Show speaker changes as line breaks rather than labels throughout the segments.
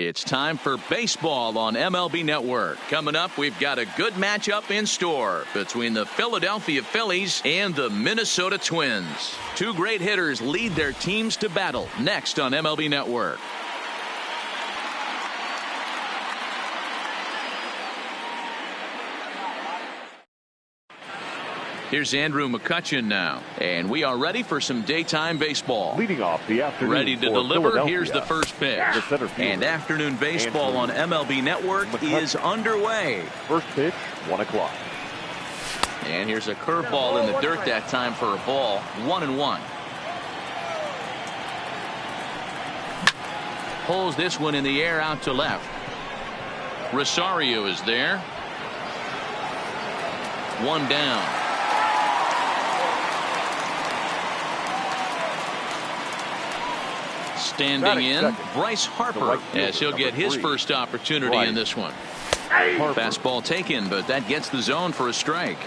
It's time for baseball on MLB Network. Coming up, we've got a good matchup in store between the Philadelphia Phillies and the Minnesota Twins. Two great hitters lead their teams to battle next on MLB Network. Here's Andrew McCutchen now, and we are ready for some daytime baseball.
Leading off the afternoon,
ready to deliver. Here's the first pitch. And afternoon baseball on MLB Network is underway.
First pitch, 1 o'clock.
And here's a curveball in the dirt that time for a ball. 1-1. Pulls this one in the air out to left. Rosario is there. One down. Standing in, Bryce Harper, as he'll get his first opportunity in this one. Fastball taken, but that gets the zone for a strike.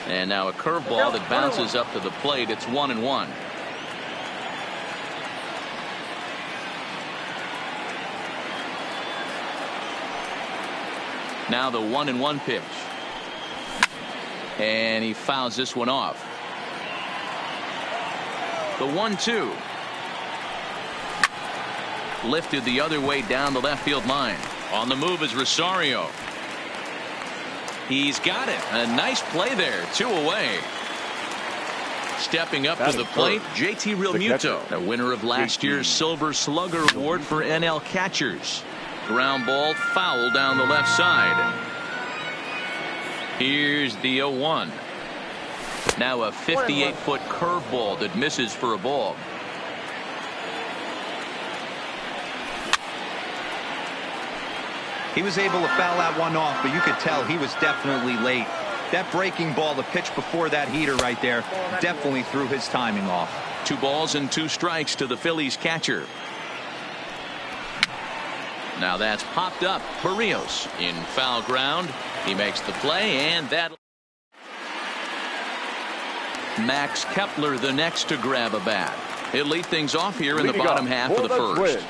And now a curveball that bounces up to the plate. It's 1-1. Now the 1-1 pitch. And he fouls this one off. The 1-2. Lifted the other way down the left field line. On the move is Rosario. He's got it. A nice play there. 2 away. Stepping up to the plate, JT Realmuto, the winner of last year's Silver Slugger Award for NL catchers. Ground ball foul down the left side. Here's the 0-1. Now a 58-foot curveball that misses for a ball.
He was able to foul that one off, but you could tell he was definitely late. That breaking ball, the pitch before that heater right there, definitely threw his timing off.
2 balls and 2 strikes to the Phillies catcher. Now that's popped up. Barrios in foul ground. He makes the play, and that. Max Kepler the next to grab a bat. He'll lead things off here in the bottom half of the first.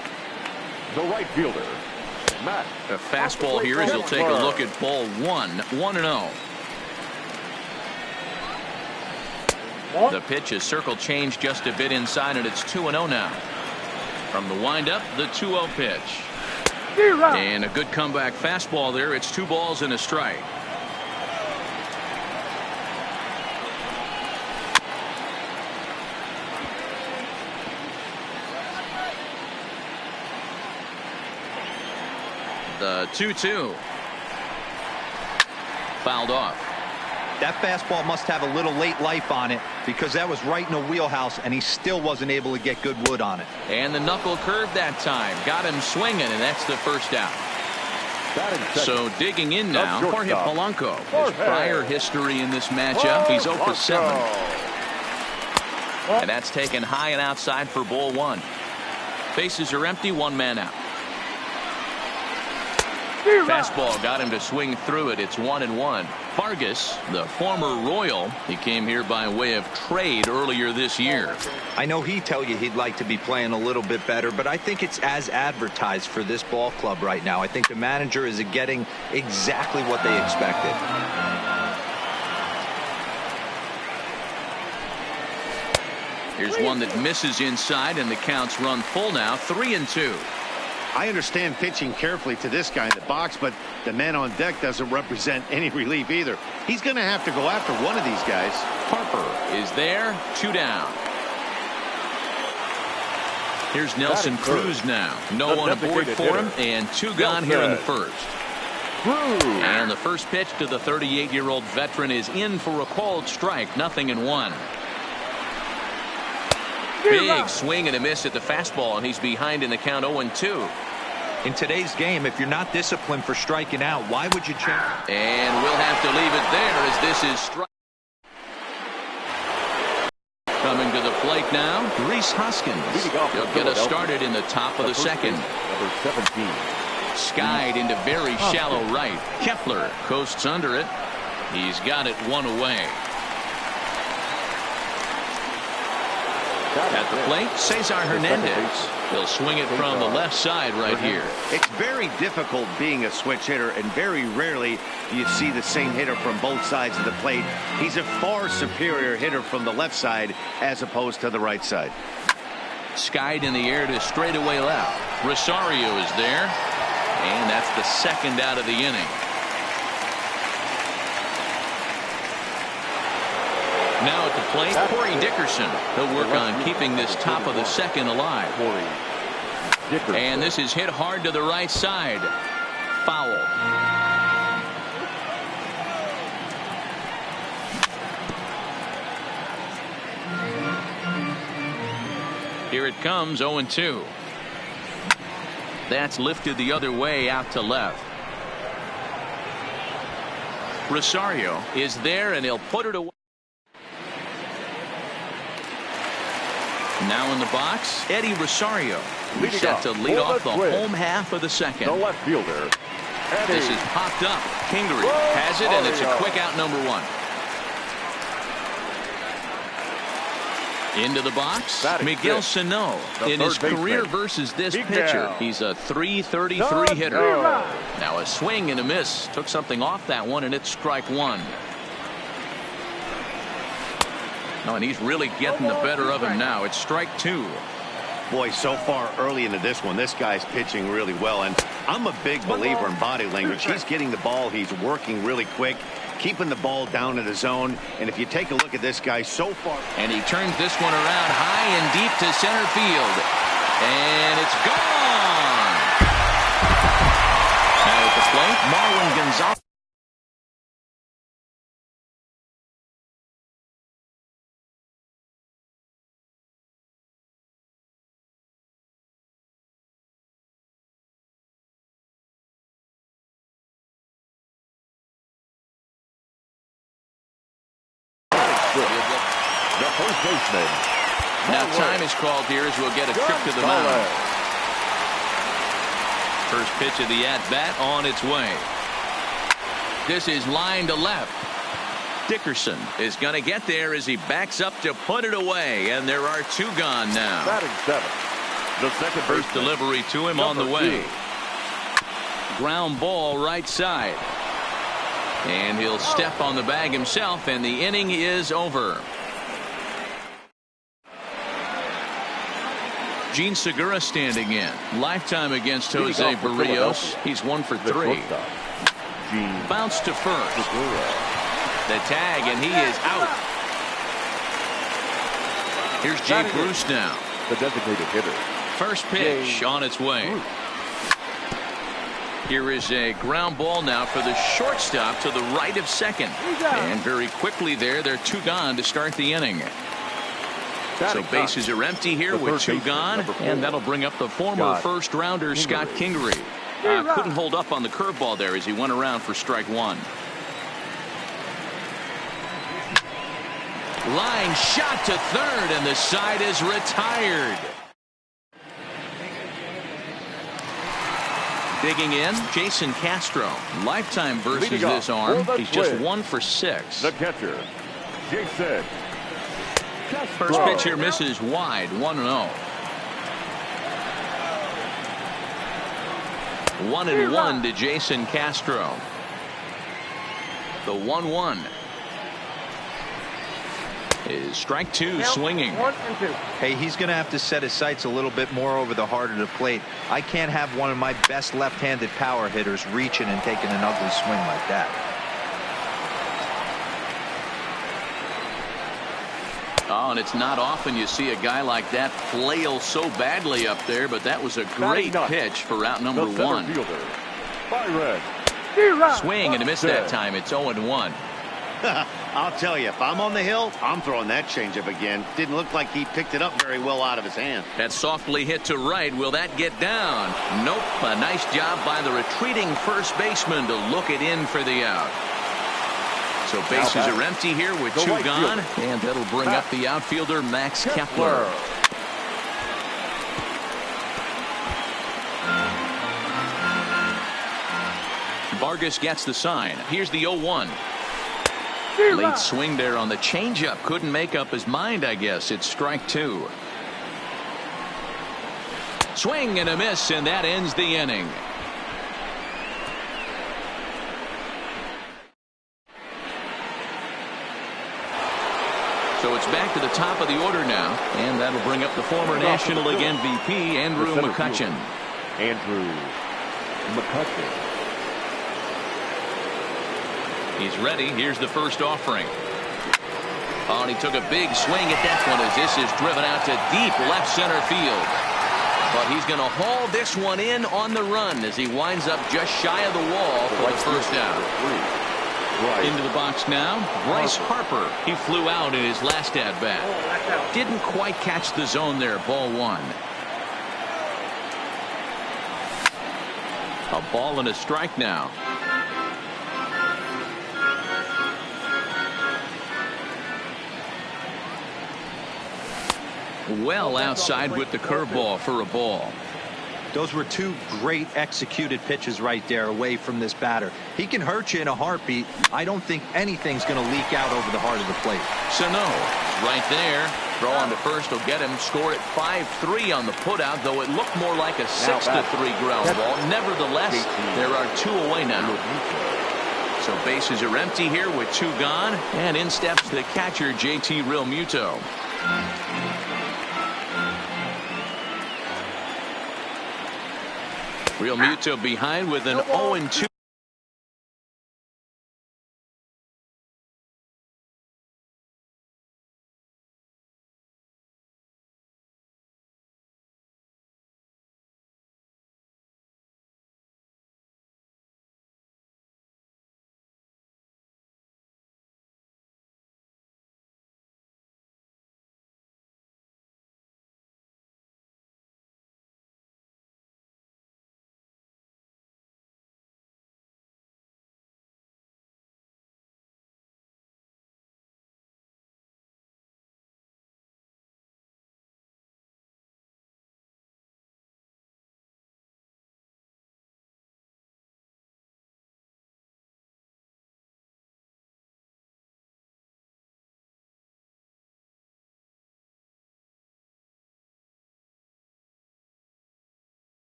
The right fielder, Matt.
A fastball here as he'll take a look at ball 1. 1-0. The pitch is circle change just a bit inside, and it's 2-0 now. From the windup, the 2-0 pitch. And a good comeback fastball there. It's 2 balls and a strike. The 2-2. Fouled off.
That fastball must have a little late life on it, because that was right in the wheelhouse, and he still wasn't able to get good wood on it.
And the knuckle curve that time. Got him swinging, and that's the first out. So digging in now, Jorge Polanco. His prior history in this matchup, he's 0 for 7. And that's taken high and outside for ball 1. Bases are empty, 1 man out. Fastball got him to swing through it. It's 1-1. Vargas, the former Royal, he came here by way of trade earlier this year.
I know he'd tell you he'd like to be playing a little bit better, but I think it's as advertised for this ball club right now. I think the manager is getting exactly what they expected.
Here's one that misses inside, and the count's run full now. 3-2.
I understand pitching carefully to this guy in the box, but the man on deck doesn't represent any relief either. He's going to have to go after one of these guys.
Harper is there. 2 down. Here's Nelson Cruz now. No one aboard for him, and 2 gone here in the first. And the first pitch to the 38-year-old veteran is in for a called strike. 0-1. Big swing and a miss at the fastball, and he's behind in the count. 0-2.
In today's game, if you're not disciplined for striking out, why would you change?
And we'll have to leave it there as this is strike. Coming to the plate now, Rhys Hoskins. He'll get us started in the top of the second.
Number 17.
Skied into very shallow right. Kepler coasts under it. He's got it 1 away. At the plate, Cesar Hernandez. He'll swing it from the left side right here.
It's very difficult being a switch hitter, and very rarely do you see the same hitter from both sides of the plate. He's a far superior hitter from the left side as opposed to the right side.
Skied in the air to straightaway left. Rosario is there, and that's the second out of the inning. Now at the plate, Corey Dickerson. He'll work on keeping this top of the second alive. And this is hit hard to the right side. Foul. Here it comes, 0-2. That's lifted the other way out to left. Rosario is there, and he'll put it away. Now in the box, Eddie Rosario. Set to lead off the home half of the second.
The left fielder, Eddie.
This is popped up. Kingery has it, and it's a quick out, number one. Into the box, Miguel Sano. In his career versus this pitcher, he's a .333 hitter. Now a swing and a miss. Took something off that one, and it's strike one. No, and he's really getting the better of him now. It's strike two.
Boy, so far early into this one, this guy's pitching really well, and I'm a big believer in body language. He's getting the ball, he's working really quick, keeping the ball down in the zone, and if you take a look at this guy so far.
And he turns this one around high and deep to center field. And it's gone. Now at the plate, Marwin Gonzalez.
The first baseman.
Now time is called here as we'll get a trip to the mound. First pitch of the at-bat on its way. This is line to left. Dickerson is going to get there as he backs up to put it away, and there are two gone now.
Batting seventh. The second
First delivery to him on the way. Ground ball right side. And he'll step on the bag himself, and the inning is over. Gene Segura standing in. Lifetime against Jose Barrios. He's 1 for 3. Bounce to first. The tag, and he is out. Here's Jay Bruce now.
The designated hitter.
First pitch on its way. Here is a ground ball now for the shortstop to the right of second. And very quickly there are two gone to start the inning. So bases are empty here with two gone, and that'll bring up the former first rounder Scott Kingery. Couldn't hold up on the curveball there as he went around for strike one. Line shot to third, and the side is retired. Digging in, Jason Castro. Lifetime versus this arm. He's just 1 for 6.
The catcher, Jason.
First pitch here misses wide, 1-0. 1-1 to Jason Castro. The 1-1 is strike two, swinging.
Hey, he's going to have to set his sights a little bit more over the heart of the plate. I can't have one of my best left-handed power hitters reaching and taking an ugly swing like that.
Oh, and it's not often you see a guy like that flail so badly up there, but that was a great pitch for route number one. Swing and a miss that time. It's 0-1.
I'll tell you, if I'm on the hill, I'm throwing that changeup again. Didn't look like he picked it up very well out of his hand.
That softly hit to right. Will that get down? Nope. A nice job by the retreating first baseman to look it in for the out. So bases are empty here with two gone, and that'll bring up the outfielder Max Kepler. Vargas gets the sign. Here's the 0-1. Late swing there on the changeup. Couldn't make up his mind, I guess. It's strike two. Swing and a miss, and that ends the inning. So it's back to the top of the order now, and that'll bring up the former National League MVP, Andrew McCutchen.
Andrew McCutchen.
He's ready. Here's the first offering. Oh, and he took a big swing at that one as this is driven out to deep left center field. But he's going to haul this one in on the run as he winds up just shy of the wall for the first out. Into the box now, Bryce Harper. He flew out in his last at-bat. Didn't quite catch the zone there, ball one. A ball and a strike now. Well outside with the curveball for a ball.
Those were two great executed pitches right there away from this batter. He can hurt you in a heartbeat. I don't think anything's going to leak out over the heart of the plate.
Sano right there. Throw on to first will get him. Score at 5-3 on the putout, though it looked more like a 6-3 ground ball. Nevertheless, there are two away now. So bases are empty here with two gone. And in steps the catcher, JT Realmuto. Realmuto behind with an 0-2.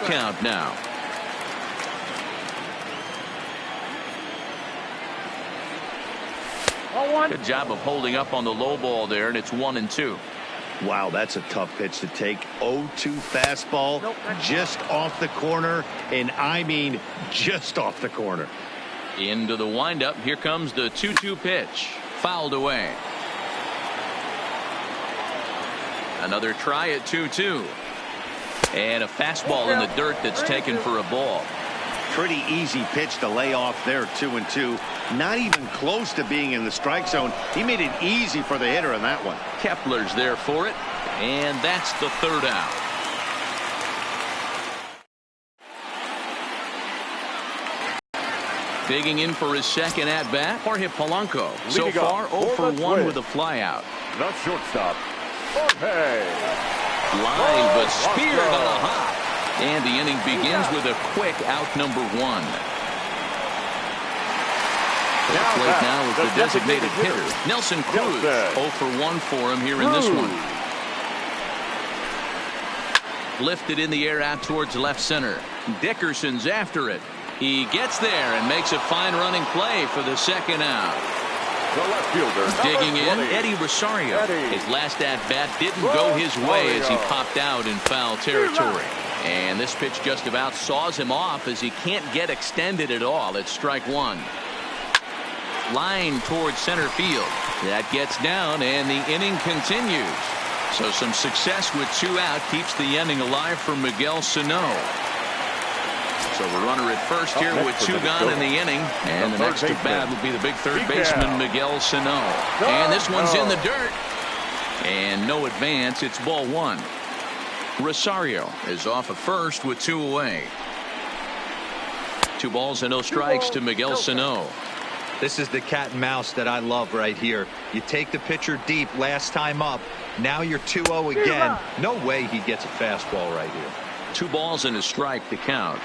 Count now. Good job of holding up on the low ball there, and it's 1-2.
Wow, that's a tough pitch to take. 0-2 fastball, just off the corner, and I mean just off the corner.
Into the windup. Here comes the 2-2 pitch. Fouled away. Another try at 2-2. And a fastball in the dirt that's taken for a ball.
Pretty easy pitch to lay off there, 2-2. Not even close to being in the strike zone. He made it easy for the hitter in that one.
Kepler's there for it, and that's the third out. Digging in for his second at-bat, Jorge Polanco. So far, 0 for 1 with a flyout.
The shortstop, Jorge.
Line, but speared on a hop. And the inning begins with a quick out number 1. The plate now is the designated hitter, Nelson Cruz. 0 for 1 for him here in this one. Lifted in the air out towards left center. Dickerson's after it. He gets there and makes a fine running play for the second out.
The left fielder,
digging in, Eddie Rosario. His last at-bat didn't go his way as he popped out in foul territory. And this pitch just about saws him off as he can't get extended at all. It's strike one. Line towards center field. That gets down, and the inning continues. So some success with two out keeps the inning alive for Miguel Sano. So a runner at first here with two gone in the inning. And the next at bat will be the big third baseman, Miguel Sano. And this one's in the dirt. And no advance. It's ball one. Rosario is off at first with two away. 2 balls and no strikes to Miguel Sano.
This is the cat and mouse that I love right here. You take the pitcher deep last time up. Now you're 2-0 again. No way he gets a fastball right here.
2 balls and a strike to count.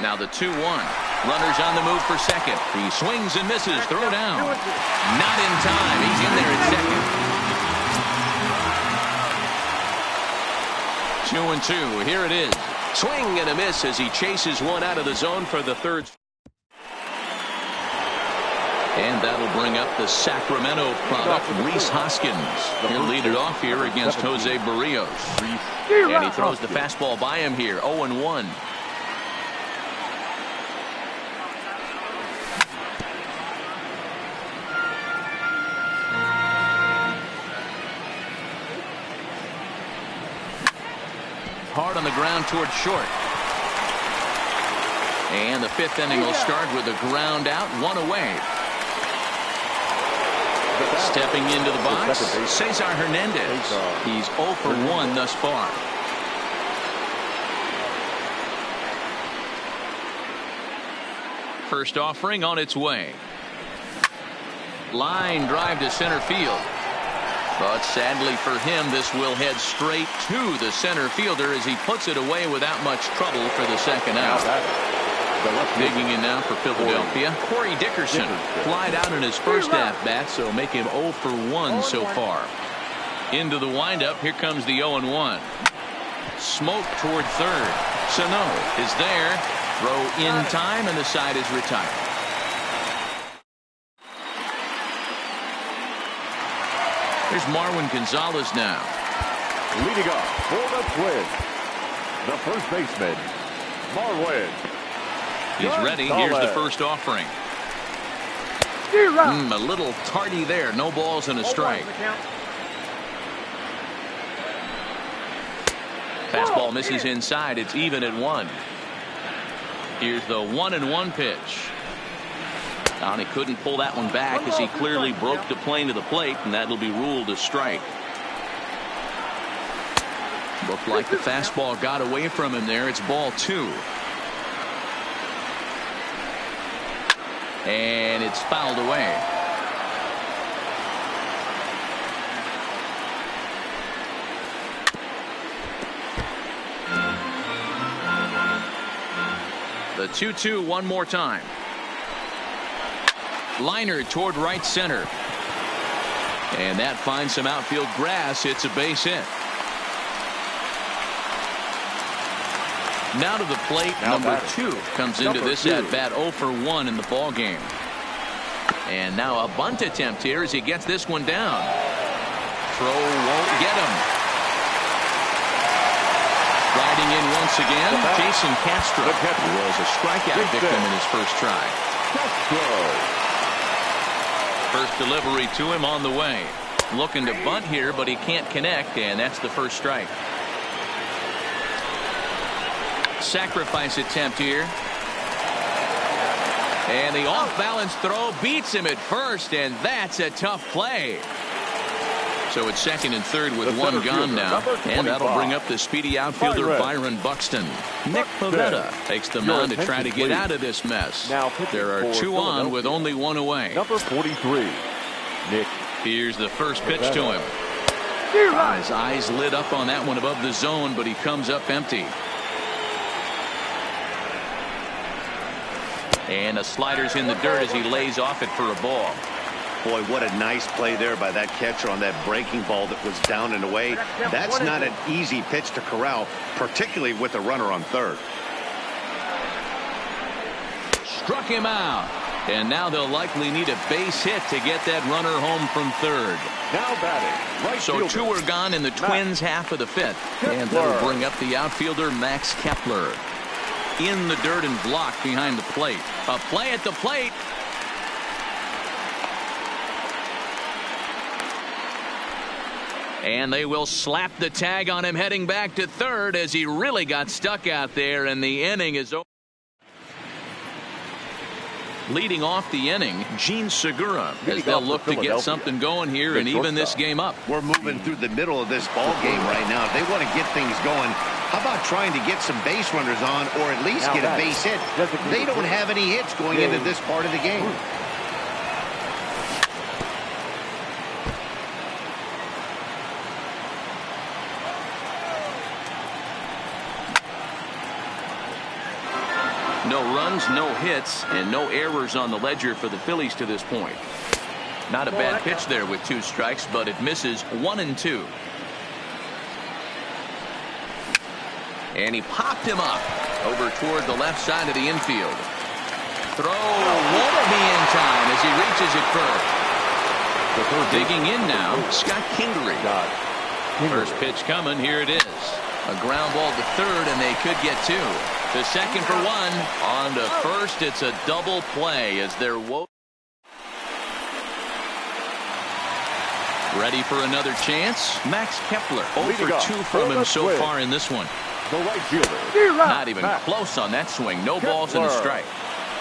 Now the 2-1. Runners on the move for second. He swings and misses. Throw down. Not in time. He's in there at second. 2-2. Here it is. Swing and a miss as he chases one out of the zone for the third. And that'll bring up the Sacramento product, Rhys Hoskins. He'll lead it off here against Jose Barrios. And he throws the fastball by him here, 0-1. Hard on the ground towards short. And the fifth inning will start with a ground out, one away. Stepping into the box, Cesar Hernandez. He's 0 for 1 thus far. First offering on its way. Line drive to center field. But sadly for him, this will head straight to the center fielder as he puts it away without much trouble for the second out. Digging in now for Philadelphia, Corey Dickerson flied out in his first at-bat, so make him 0 for 1 so far. Into the windup, here comes the 0-1. Smoke toward third. Sano is there. Throw in time, and the side is retired. Here's Marwin Gonzalez now.
Leading up for the Twins, the first baseman, Marwin.
He's ready. Here's the first offering. A little tardy there. No balls and a strike. Fastball misses inside. It's even at 1. Here's the 1-1 pitch. And he couldn't pull that one back as he clearly broke the plane to the plate, and that'll be ruled a strike. Looked like the fastball got away from him there. It's ball 2. And it's fouled away. The 2-2 one more time. Liner toward right center. And that finds some outfield grass. It's a base hit. Now to the plate, number 2 comes into this at-bat 0 for 1 in the ball game. And now a bunt attempt here as he gets this one down. Throw won't get him. Riding in once again, Jason Castro was a strikeout victim in his first try. First delivery to him on the way. Looking to bunt here, but he can't connect, and that's the first strike. Sacrifice attempt here. And the off-balance throw beats him at first, and that's a tough play. So it's second and third with one gone now. And that'll bring up the speedy outfielder Byron Buxton. Nick Pivetta takes the mound to try to get out of this mess. There are 2 on with only 1 away.
Number 43, Nick.
Here's the first pitch to him. His eyes lit up on that one above the zone, but he comes up empty. And the slider's in the dirt as he lays off it for a ball.
Boy, what a nice play there by that catcher on that breaking ball that was down and away. That's not an easy pitch to corral, particularly with a runner on third.
Struck him out. And now they'll likely need a base hit to get that runner home from third.
Now batting, right
so
fielder.
2 are gone in the Twins' half of the 5th. And that'll bring up the outfielder Max Kepler. In the dirt and blocked behind the plate. A play at the plate. And they will slap the tag on him heading back to third as he really got stuck out there, and the inning is over. Leading off the inning, Gene Segura, as they'll look to get something going here and even this game up.
We're moving through the middle of this ball game right now. If they want to get things going, how about trying to get some base runners on or at least get a base hit? They don't have any hits going into this part of the game.
No runs, no hits, and no errors on the ledger for the Phillies to this point. Not a bad pitch there with 2 strikes, but it misses 1 and 2. And he popped him up over toward the left side of the infield. Throw won't be in time as he reaches it first. Digging in now, Scott Kingery. First pitch coming. Here it is. A ground ball to third, and they could get two. To second for one. On to first. It's a double play as they're ready for another chance. Max Kepler 0 for 2 from him so far in this one.
The right fielder.
Not even close on that swing. No balls and a strike.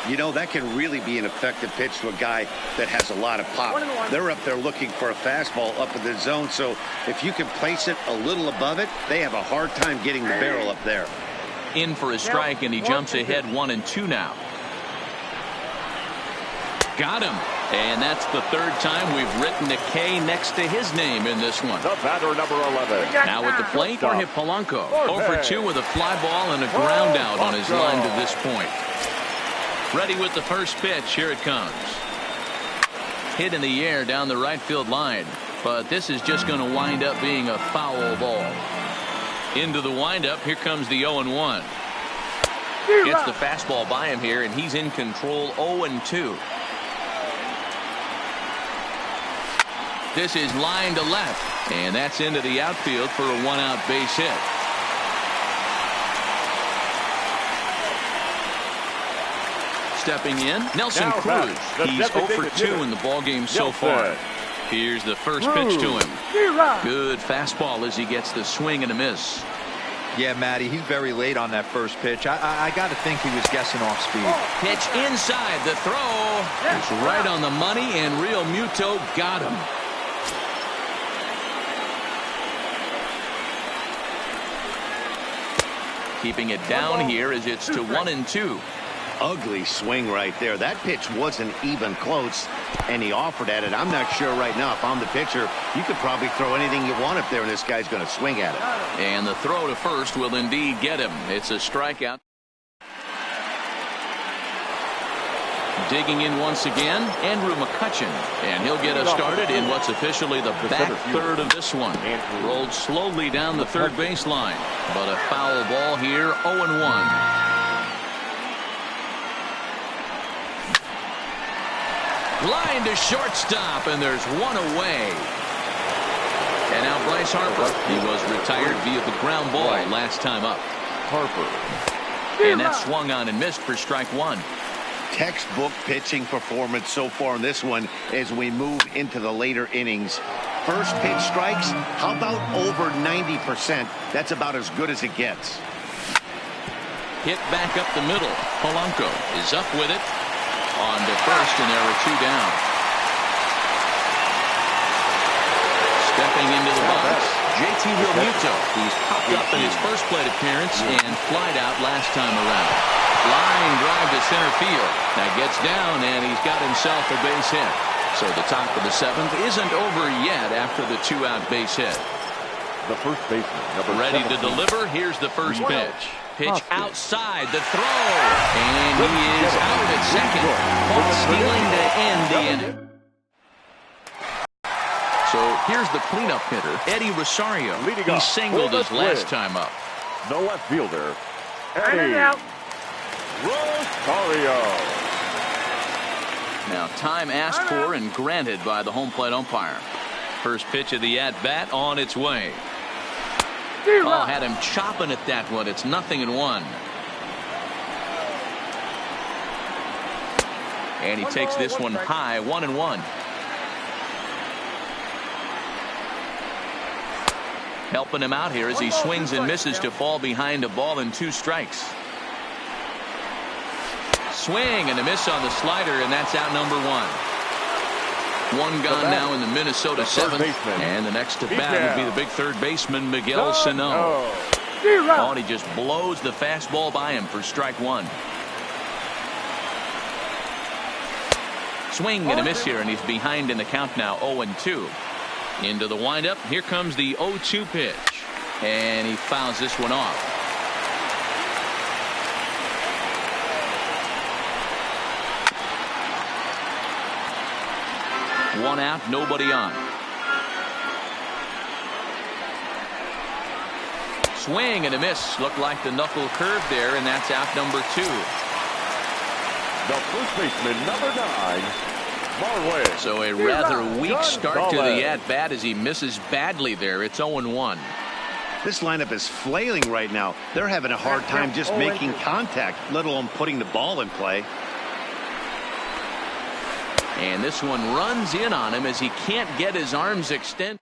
You know, that can really be an effective pitch to a guy that has a lot of pop. They're up there looking for a fastball up in the zone, so if you can place it a little above it, they have a hard time getting the barrel up there.
In for a strike, and he jumps ahead 1-2 now. Got him. And that's the third time we've written a K next to his name in this one.
The batter, number 11.
Now at the plate, Jorge Polanco. 0 for 2 with a fly ball and a ground out on his line to this point. Ready with the first pitch. Here it comes. Hit in the air down the right field line. But this is just going to wind up being a foul ball. Into the windup. Here comes the 0-1. Gets the fastball by him here, and he's in control 0-2. This is line to left, and that's into the outfield for a one-out base hit. Stepping in, Nelson Cruz. He's 0 for 2 in the ballgame so far. Here's the first pitch to him. Good fastball as he gets the swing and a miss.
Yeah, Matty, he's very late on that first pitch. I got to think he was guessing off speed.
Pitch inside. The throw is right on the money, and Real Muto got him. Keeping it down here as it's to 1-2.
Ugly swing right there. That pitch wasn't even close, and he offered at it. I'm not sure right now if I'm the pitcher. You could probably throw anything you want up there, and this guy's going to swing at it.
And the throw to first will indeed get him. It's a strikeout. Digging in once again, Andrew McCutchen. And he'll get us started in what's officially the back third of this one. Rolled slowly down the third baseline. But a foul ball here, 0-1. Line to shortstop, and there's one away. And now Bryce Harper. He was retired via the ground ball last time up.
Harper.
And that swung on and missed for strike one.
Textbook pitching performance so far in this one as we move into the later innings. First pitch strikes, how about over 90%? That's about as good as it gets.
Hit back up the middle. Polanco is up with it. On to first, and there are two down. Stepping into the box, JT Realmuto. He's popped up in his first plate appearance and flied out last time around. Line drive to center field. Now gets down, and he's got himself a base hit. So the top of the seventh isn't over yet after the two-out base hit.
The first baseman, number
ready
17.
to deliver. Here's the first pitch. Pitch outside the throw. And he is out at second. Caught stealing to end the inning. So here's the cleanup hitter, Eddie Rosario. He singled his last time up.
The left fielder, Eddie Rosario.
Now time asked for and granted by the home plate umpire. First pitch of the at-bat on its way. Oh, had him chopping at that one. It's 0-1. And he takes this one high, 1-1. Helping him out here as he swings and misses to fall behind a ball and 2 strikes. Swing and a miss on the slider, and that's out number 1. One gone now in the Minnesota seventh, and the next to bat would be the big third baseman, Miguel Sano. Oh, and he just blows the fastball by him for strike 1. Swing and a miss here, and he's behind in the count now, 0-2. Into the windup, here comes the 0-2 pitch, and he fouls this one off. One out, nobody on. swing and a miss. Looked like the knuckle curve there, and that's out number 2.
The first baseman, number 9, Marwin.
So a rather weak start to the at-bat as he misses badly there. It's 0-1.
This lineup is flailing right now. They're having a hard time just making contact, let alone putting the ball in play.
And this one runs in on him as he can't get his arms extended.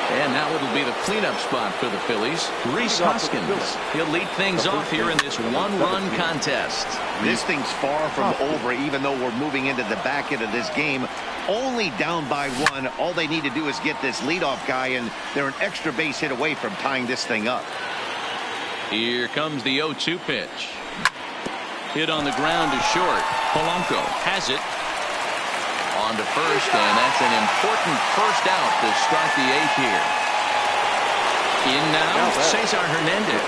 And now it'll be the cleanup spot for the Phillies. Rhys Hoskins. He'll lead things off here in this one-run contest.
This thing's far from over, even though we're moving into the back end of this game. Only down by 1. All they need to do is get this leadoff guy, and they're an extra base hit away from tying this thing up.
Here comes the 0-2 pitch. Hit on the ground to short. Polanco has it. On to first, and that's an important first out to start the 8th here. In now, Cesar Hernandez.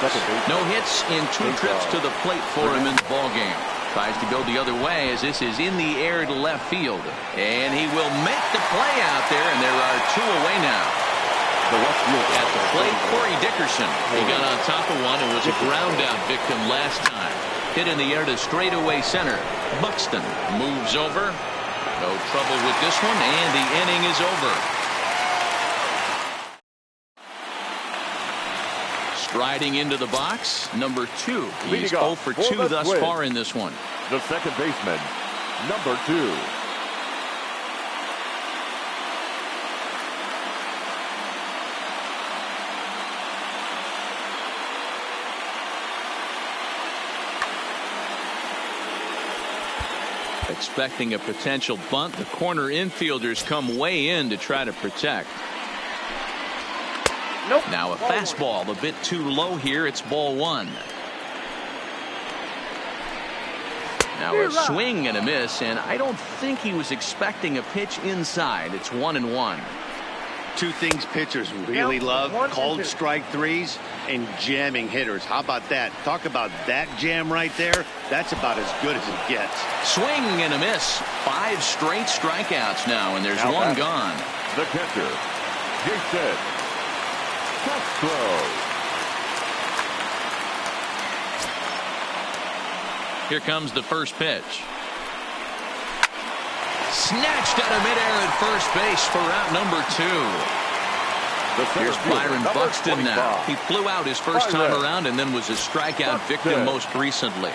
No hits in 2 trips to the plate for him in the ballgame. Tries to go the other way as this is in the air to left field. And he will make the play out there, and there are 2 away now. At the plate, Corey Dickerson. He got on top of one and was a ground out victim last time. Hit in the air to straightaway center. Buxton moves over. No trouble with this one, and the inning is over. Striding into the box, number 2. He's 0 for 2 thus far in this one.
The second baseman, number 2.
Expecting a potential bunt, the corner infielders come way in to try to protect. Now a fastball a bit too low here. It's ball 1. Now a swing and a miss, and I don't think he was expecting a pitch inside. It's 1-1.
2 things pitchers really love: called strike threes and jamming hitters. How about that? Talk about that jam right there. That's about as good as it gets.
Swing and a miss. 5 straight strikeouts now, and there's 1 gone.
The catcher, Jason Castro.
Here comes the first pitch. Snatched out of midair at first base for out number 2. Here's Byron Buxton now. He flew out his first time around and then was a strikeout victim most recently.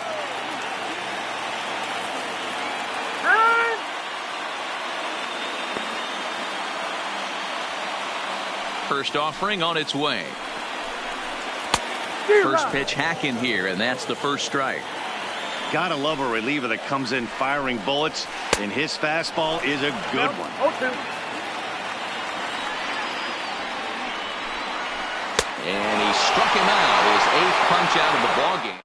First offering on its way. First pitch hack in here, and that's the first strike.
Gotta love a reliever that comes in firing bullets, and his fastball is a good one.
And he struck him out, his 8th punch out of the ballgame.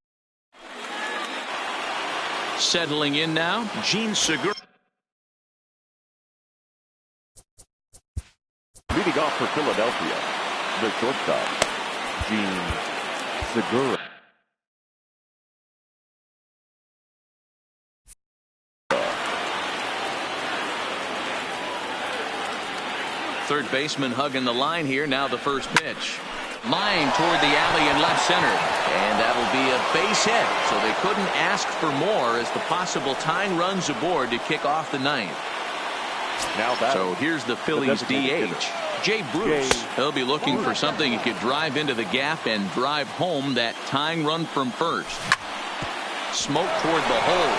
Settling in now, Gene Segura.
Leading off for Philadelphia, the shortstop, Gene Segura.
Third baseman hugging the line here. Now the first pitch. Line toward the alley in left center. And that'll be a base hit. So they couldn't ask for more as the possible tying runs aboard to kick off the 9th. So here's the Phillies DH, Jay Bruce. He'll be looking for something he could drive into the gap and drive home that tying run from first. Smoke toward the hole.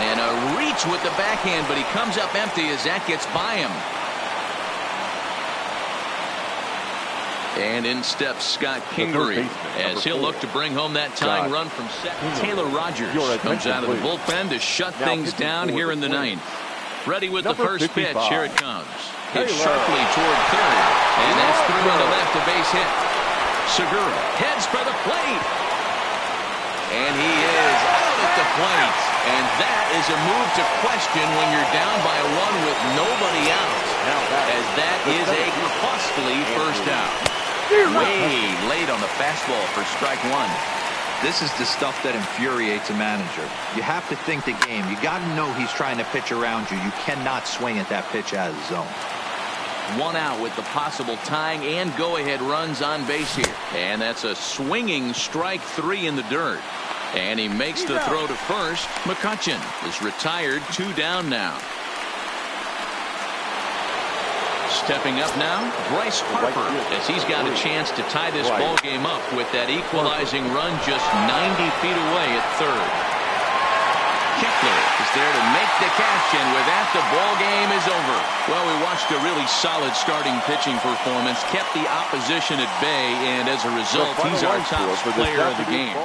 And a reach with the backhand, but he comes up empty as that gets by him. And in steps Scott Kingery as he'll look to bring home that tying run from second. Taylor Rogers comes out of the bullpen to shut things down here in the 9th. Ready with the first pitch. Here it comes. Hit sharply toward third. And that's through on the left, a base hit. Segura heads for the plate. And he is out at the plate. And that is a move to question when you're down by 1 with nobody out. As that is a costly first out. Way late on the fastball for strike 1.
This is the stuff that infuriates a manager. You have to think the game. You got to know he's trying to pitch around you. You cannot swing at that pitch out of the zone.
one out with the possible tying and go-ahead runs on base here. And that's a swinging strike 3 in the dirt. And he makes the throw to first. McCutchen is retired, 2 down now. Stepping up now, Bryce Harper, as he's got a chance to tie this ball game up with that equalizing run just 90 feet away at third. Kepler is there to make the catch, and with that, the ball game is over. Well, we watched a really solid starting pitching performance, kept the opposition at bay, and as a result, he's our top player of the game.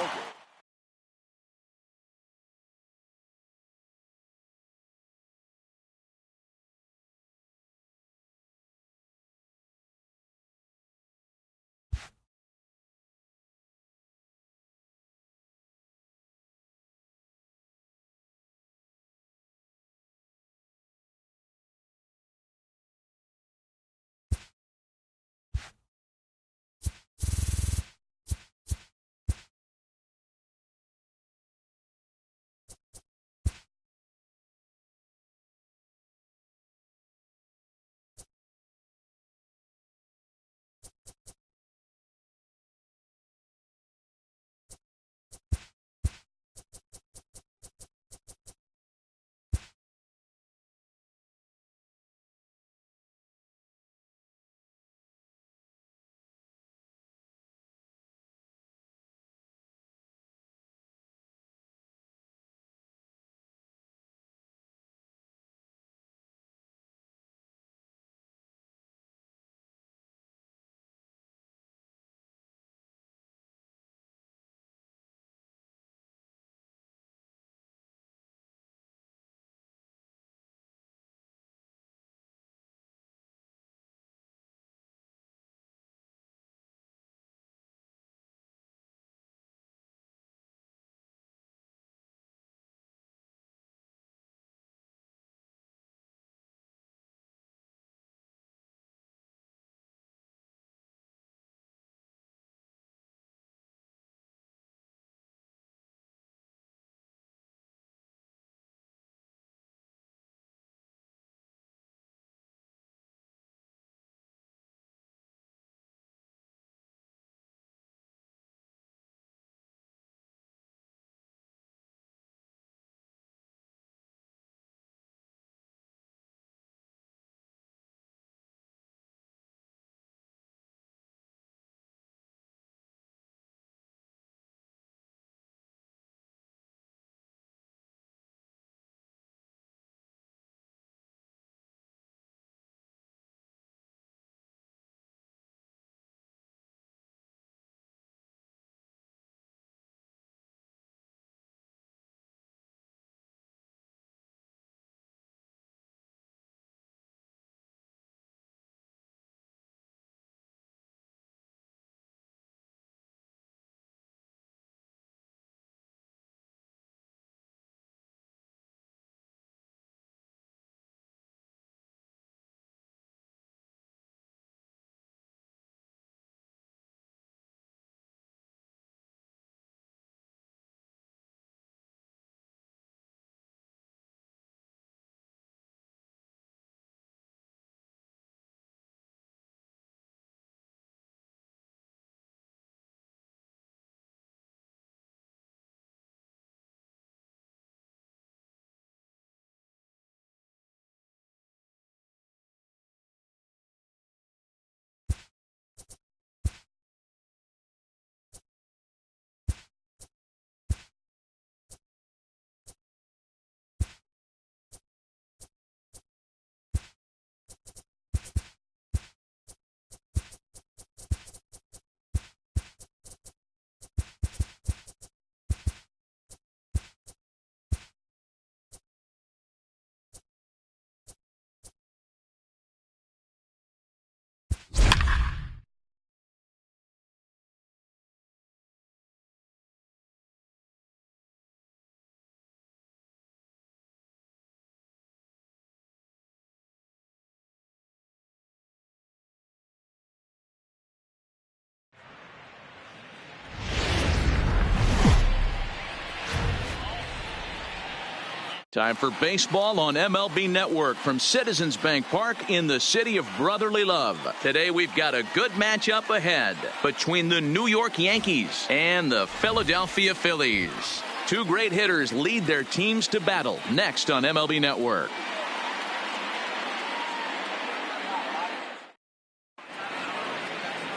Time for baseball on MLB Network from Citizens Bank Park in the city of brotherly love. Today we've got a good matchup ahead between the New York Yankees and the Philadelphia Phillies. Two great hitters lead their teams to battle next on MLB Network.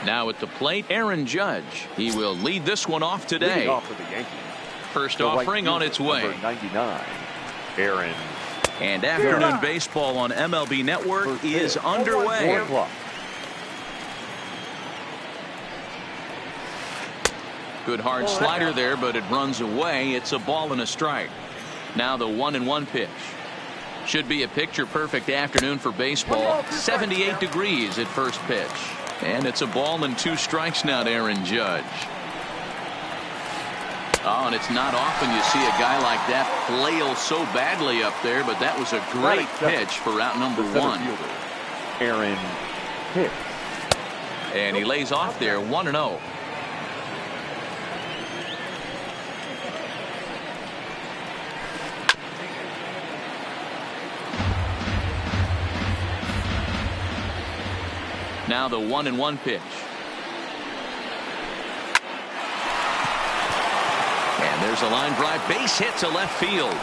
Now at the plate, Aaron Judge. He will lead this one off today.
Leading off for the Yankees.
First offering on its way.
Number 99. Aaron.
And afternoon baseball on MLB Network is underway. Good hard slider there, but it runs away. It's a ball and a strike. Now the 1-1 pitch. Should be a picture-perfect afternoon for baseball. 78 degrees at first pitch. And it's a ball and 2 strikes now to Aaron Judge. Oh, and it's not often you see a guy like that flail so badly up there, but that was a great pitch for out number 1.
Aaron hits.
And he lays off there 1-0. Now the 1-1 pitch. And there's a line drive, base hit to left field.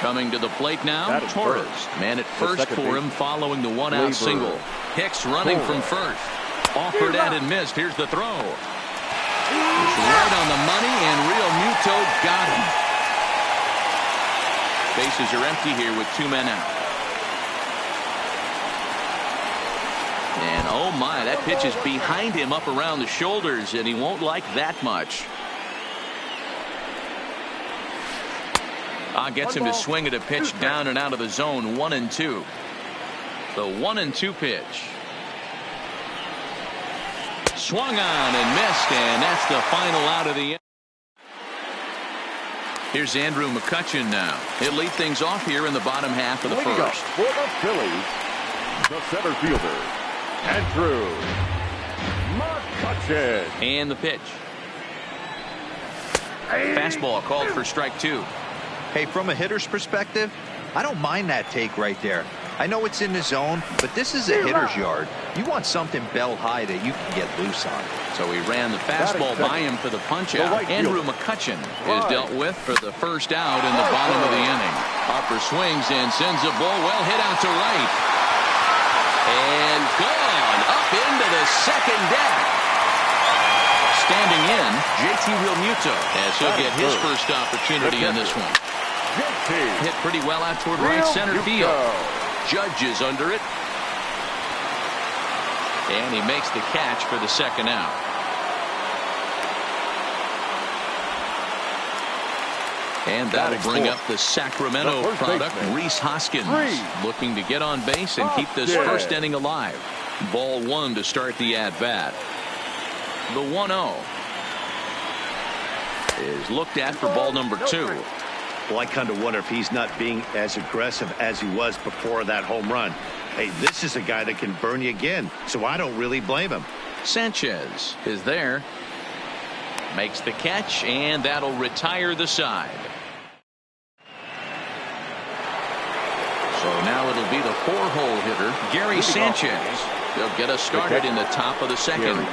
Coming to the plate now, Torres. Man at first for him following the 1-out single. Hicks running from first. Offered at and missed. Here's the throw. It's right on the money, and Real Muto got him. Bases are empty here with 2 men out. And oh my, that pitch is behind him up around the shoulders, and he won't like that much. Gets him to swing at a pitch down and out of the zone. 1-2. The 1-2 pitch. Swung on and missed, and that's the final out of the inning. Here's Andrew McCutchen now. He'll lead things off here in the bottom half of the first.
For the Phillies, the center fielder, Andrew McCutchen.
And the pitch. Fastball called for strike 2.
Hey, from a hitter's perspective, I don't mind that take right there. I know it's in the zone, but this is a hitter's yard. You want something bell high that you can get loose on.
So he ran the fastball by him for the punch-out. Andrew McCutchen is dealt with for the first out in the bottom of the inning. Harper swings and sends a ball well hit out to right. And gone up into the second deck. Standing in, JT Realmuto, as he'll get his first opportunity in this one. Hit pretty well out toward right center field. Judge is under it. And he makes the catch for the second out. And that'll bring up the Sacramento product, Rhys Hoskins, looking to get on base and keep this first inning alive. Ball 1 to start the at-bat. The 1-0 is looked at for ball number 2.
Well, I kind of wonder if he's not being as aggressive as he was before that home run. Hey, this is a guy that can burn you again, so I don't really blame him.
Sanchez is there. Makes the catch, and that'll retire the side. So now it'll be the 4-hole hitter, Gary Sanchez. They'll get us started in the top of the second.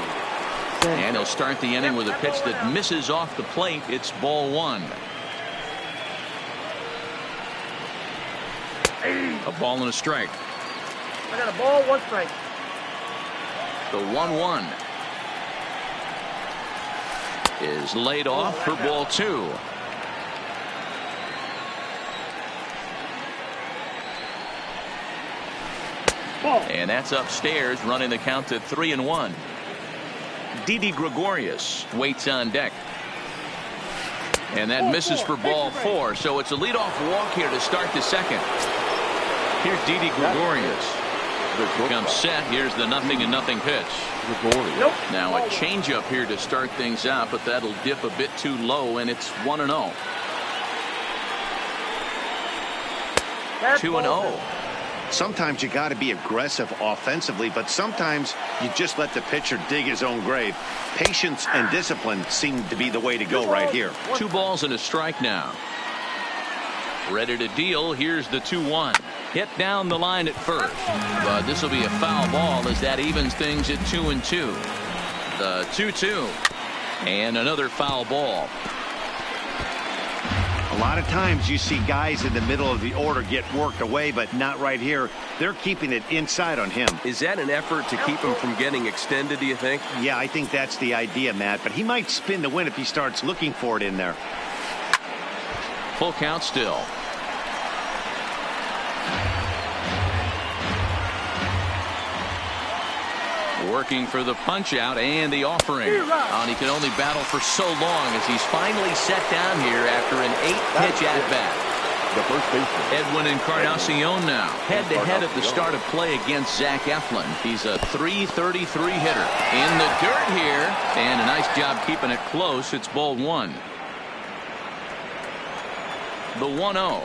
And he'll start the inning with a pitch that misses off the plate. It's ball 1. A ball and a strike.
I got a ball, 1 strike.
The 1-1 is laid off for ball 2. And that's upstairs, running the count to 3-1. Didi Gregorius waits on deck. And that misses for ball 4. So it's a leadoff walk here to start the second. Here's Didi Gregorius. Comes set. Here's the 0-0 pitch. Now a changeup here to start things out, but that'll dip a bit too low, and it's 1-0. 2-0.
Sometimes you got to be aggressive offensively, but sometimes you just let the pitcher dig his own grave. Patience and discipline seem to be the way to go right here.
2 balls and a strike now. Ready to deal. Here's the 2-1. Hit down the line at first, but this will be a foul ball as that evens things at 2-2. The 2-2 and another foul ball.
A lot of times you see guys in the middle of the order get worked away, but not right here. They're keeping it inside on him.
Is that an effort to keep him from getting extended, do you think?
Yeah, I think that's the idea, Matt, but he might spin the win if he starts looking for it in there.
Full count still. Working for the punch out and the offering. And he can only battle for so long as he's finally set down here after an 8-pitch at bat.
The first baseman,
Edwin Encarnacion now head to head at the start of play against Zach Eflin. He's a .333 hitter in the dirt here, and a nice job keeping it close. It's ball 1. The 1-0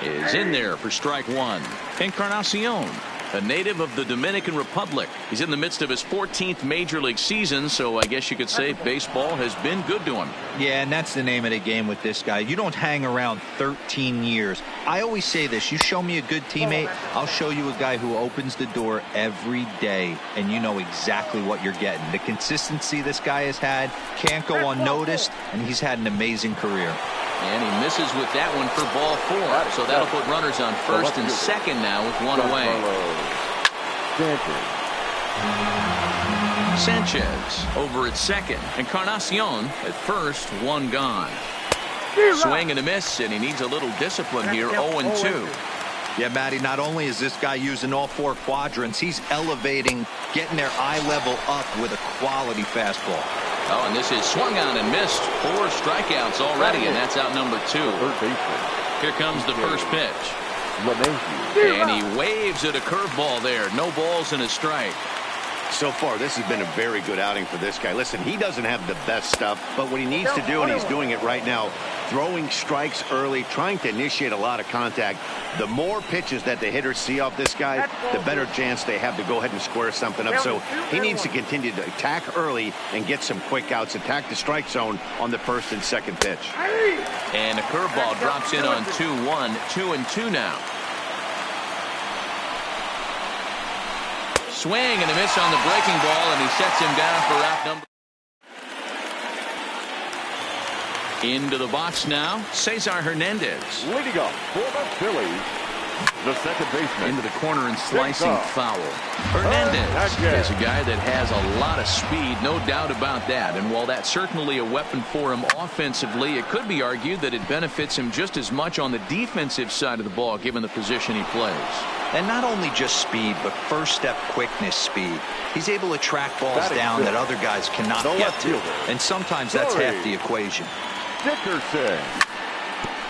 is in there for strike 1. Encarnacion, a native of the Dominican Republic. He's in the midst of his 14th major league season, so I guess you could say baseball has been good to him.
Yeah, and that's the name of the game with this guy. You don't hang around 13 years. I always say this: you show me a good teammate, I'll show you a guy who opens the door every day, and you know exactly what you're getting. The consistency this guy has had can't go unnoticed, and he's had an amazing career.
And he misses with that one for ball 4. So that'll put runners on first and second now with 1 away. Sanchez over at second. Encarnacion at first, 1 gone. Swing and a miss, and he needs a little discipline here. 0-2.
Yeah, Matty, not only is this guy using all 4 quadrants, he's elevating, getting their eye level up with a quality fastball.
Oh, and this is swung on and missed. 4 strikeouts already, and that's out number 2. Here comes the first pitch. And he waves at a curveball there. No balls and a strike.
So far, this has been a very good outing for this guy. Listen, he doesn't have the best stuff, but what he needs to do, and he's doing it right now, throwing strikes early, trying to initiate a lot of contact. The more pitches that the hitters see off this guy, the better chance they have to go ahead and square something up. So he needs to continue to attack early and get some quick outs, attack the strike zone on the first and second pitch.
And a curveball drops in on 2-1, 2-2 now. Swing and a miss on the breaking ball, and he sets him down for out number. Into the box now, Cesar Hernandez.
leading up for the Phillies, the second baseman.
Into the corner and slicing foul. Hernandez is a guy that has a lot of speed, no doubt about that. And while that's certainly a weapon for him offensively, it could be argued that it benefits him just as much on the defensive side of the ball, given the position he plays.
And not only just speed, but first step quickness speed. He's able to track balls down that other guys cannot get to. And sometimes that's half the equation.
Dickerson.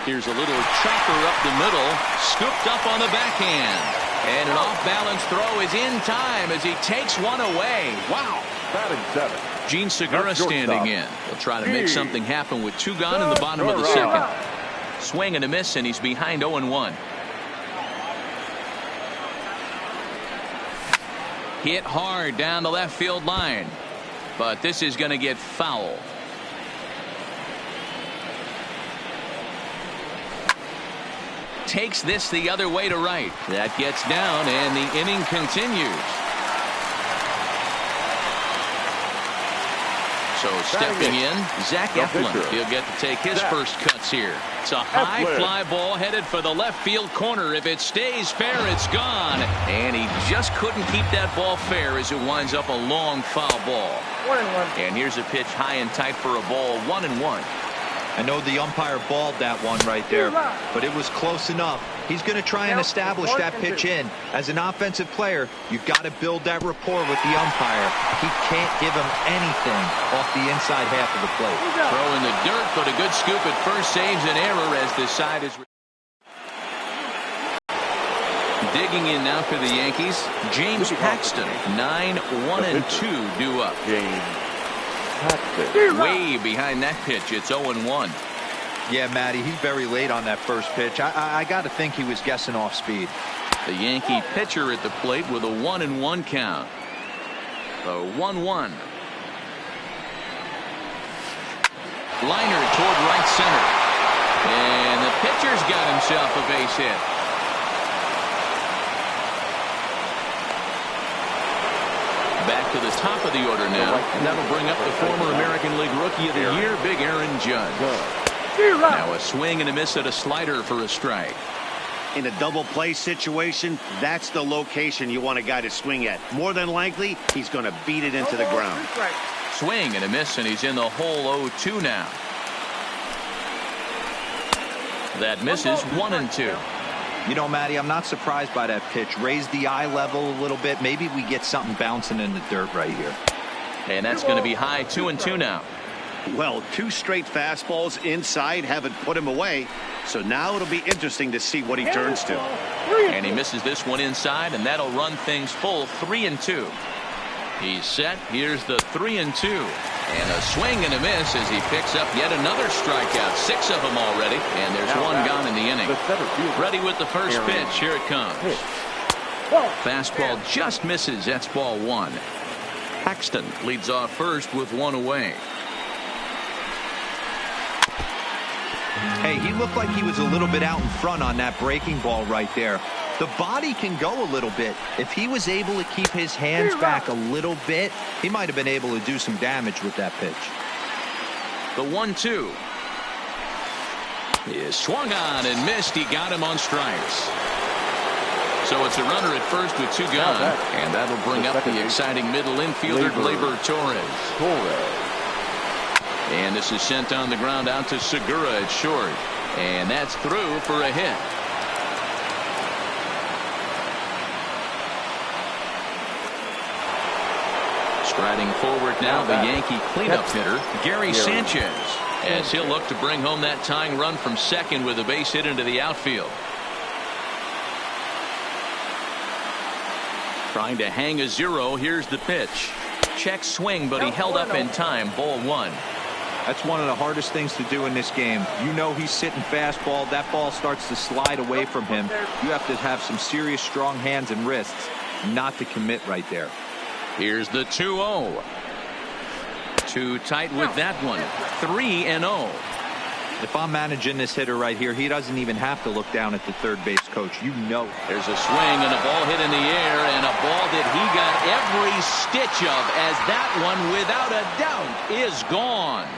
Here's a little chopper up the middle, scooped up on the backhand. And an off-balance throw is in time as he takes one away. Wow.
Batting 7.
Gene Segura standing in. He'll try to make something happen with 2 gone in the bottom of the second. Swing and a miss, and he's behind 0-1. Hit hard down the left field line. But this is going to get foul. Takes this the other way to right. That gets down, and the inning continues. So stepping in, Zach Eflin. He'll get to take his first cuts here. It's a high fly ball headed for the left field corner. If it stays fair, it's gone. And he just couldn't keep that ball fair as it winds up a long foul ball.
1-1.
And here's a pitch high and tight for a ball. 1-1.
I know the umpire balled that one right there, but it was close enough. He's going to try and establish that pitch in. As an offensive player, you've got to build that rapport with the umpire. He can't give him anything off the inside half of the plate.
Throw in the dirt, but a good scoop at first saves an error as this side is. Digging in now for the Yankees, James Paxton. 9-1-2 due up.
James Paxton.
Way behind that pitch. It's 0-1.
Yeah, Matty, he's very late on that first pitch. I got to think he was guessing off speed.
The Yankee pitcher at the plate with a 1-1 count. The 1-1. Liner toward right center. And the pitcher's got himself a base hit. Back to the top of the order now. And that'll bring up the former American League Rookie of the Year, Big Aaron Judge. Now a swing and a miss at a slider for a strike.
In a double play situation, that's the location you want a guy to swing at. More than likely, he's going to beat it into the ground.
Swing and a miss, and he's in the hole 0-2 now. That misses 1-2.
You know, Matty, I'm not surprised by that pitch. Raise the eye level a little bit. Maybe we get something bouncing in the dirt right here.
And that's going to be high 2-2 now.
Well, 2 straight fastballs inside haven't put him away. So now it'll be interesting to see what he turns to.
And he misses this one inside, and that'll run things full 3-2. He's set. Here's the 3-2. And a swing and a miss as he picks up yet another strikeout. 6 of them already. And there's one gone in the inning. Ready with the first pitch. Here it comes. Fastball just misses. That's ball 1. Paxton leads off first with 1 away.
Hey, he looked like he was a little bit out in front on that breaking ball right there. The body can go a little bit. If he was able to keep his hands back a little bit, he might have been able to do some damage with that pitch.
The 1-2 is swung on and missed. He got him on strikes. So it's a runner at first with 2 gone. And that'll bring up the exciting middle infielder, Gleyber Torres. And this is sent on the ground out to Segura at short. And that's through for a hit. Striding forward now, the Yankee cleanup hitter, Gary Sanchez, as he'll look to bring home that tying run from second with a base hit into the outfield. Trying to hang a 0. Here's the pitch. Check swing, but he held up in time. Ball 1.
That's one of the hardest things to do in this game. You know he's sitting fastball. That ball starts to slide away from him. You have to have some serious strong hands and wrists not to commit right there.
Here's the 2-0. Too tight with that one. 3-0.
If I'm managing this hitter right here, he doesn't even have to look down at the third base coach. You know.
There's a swing and a ball hit in the air, and a ball that he got every stitch of, as that one, without a doubt, is gone.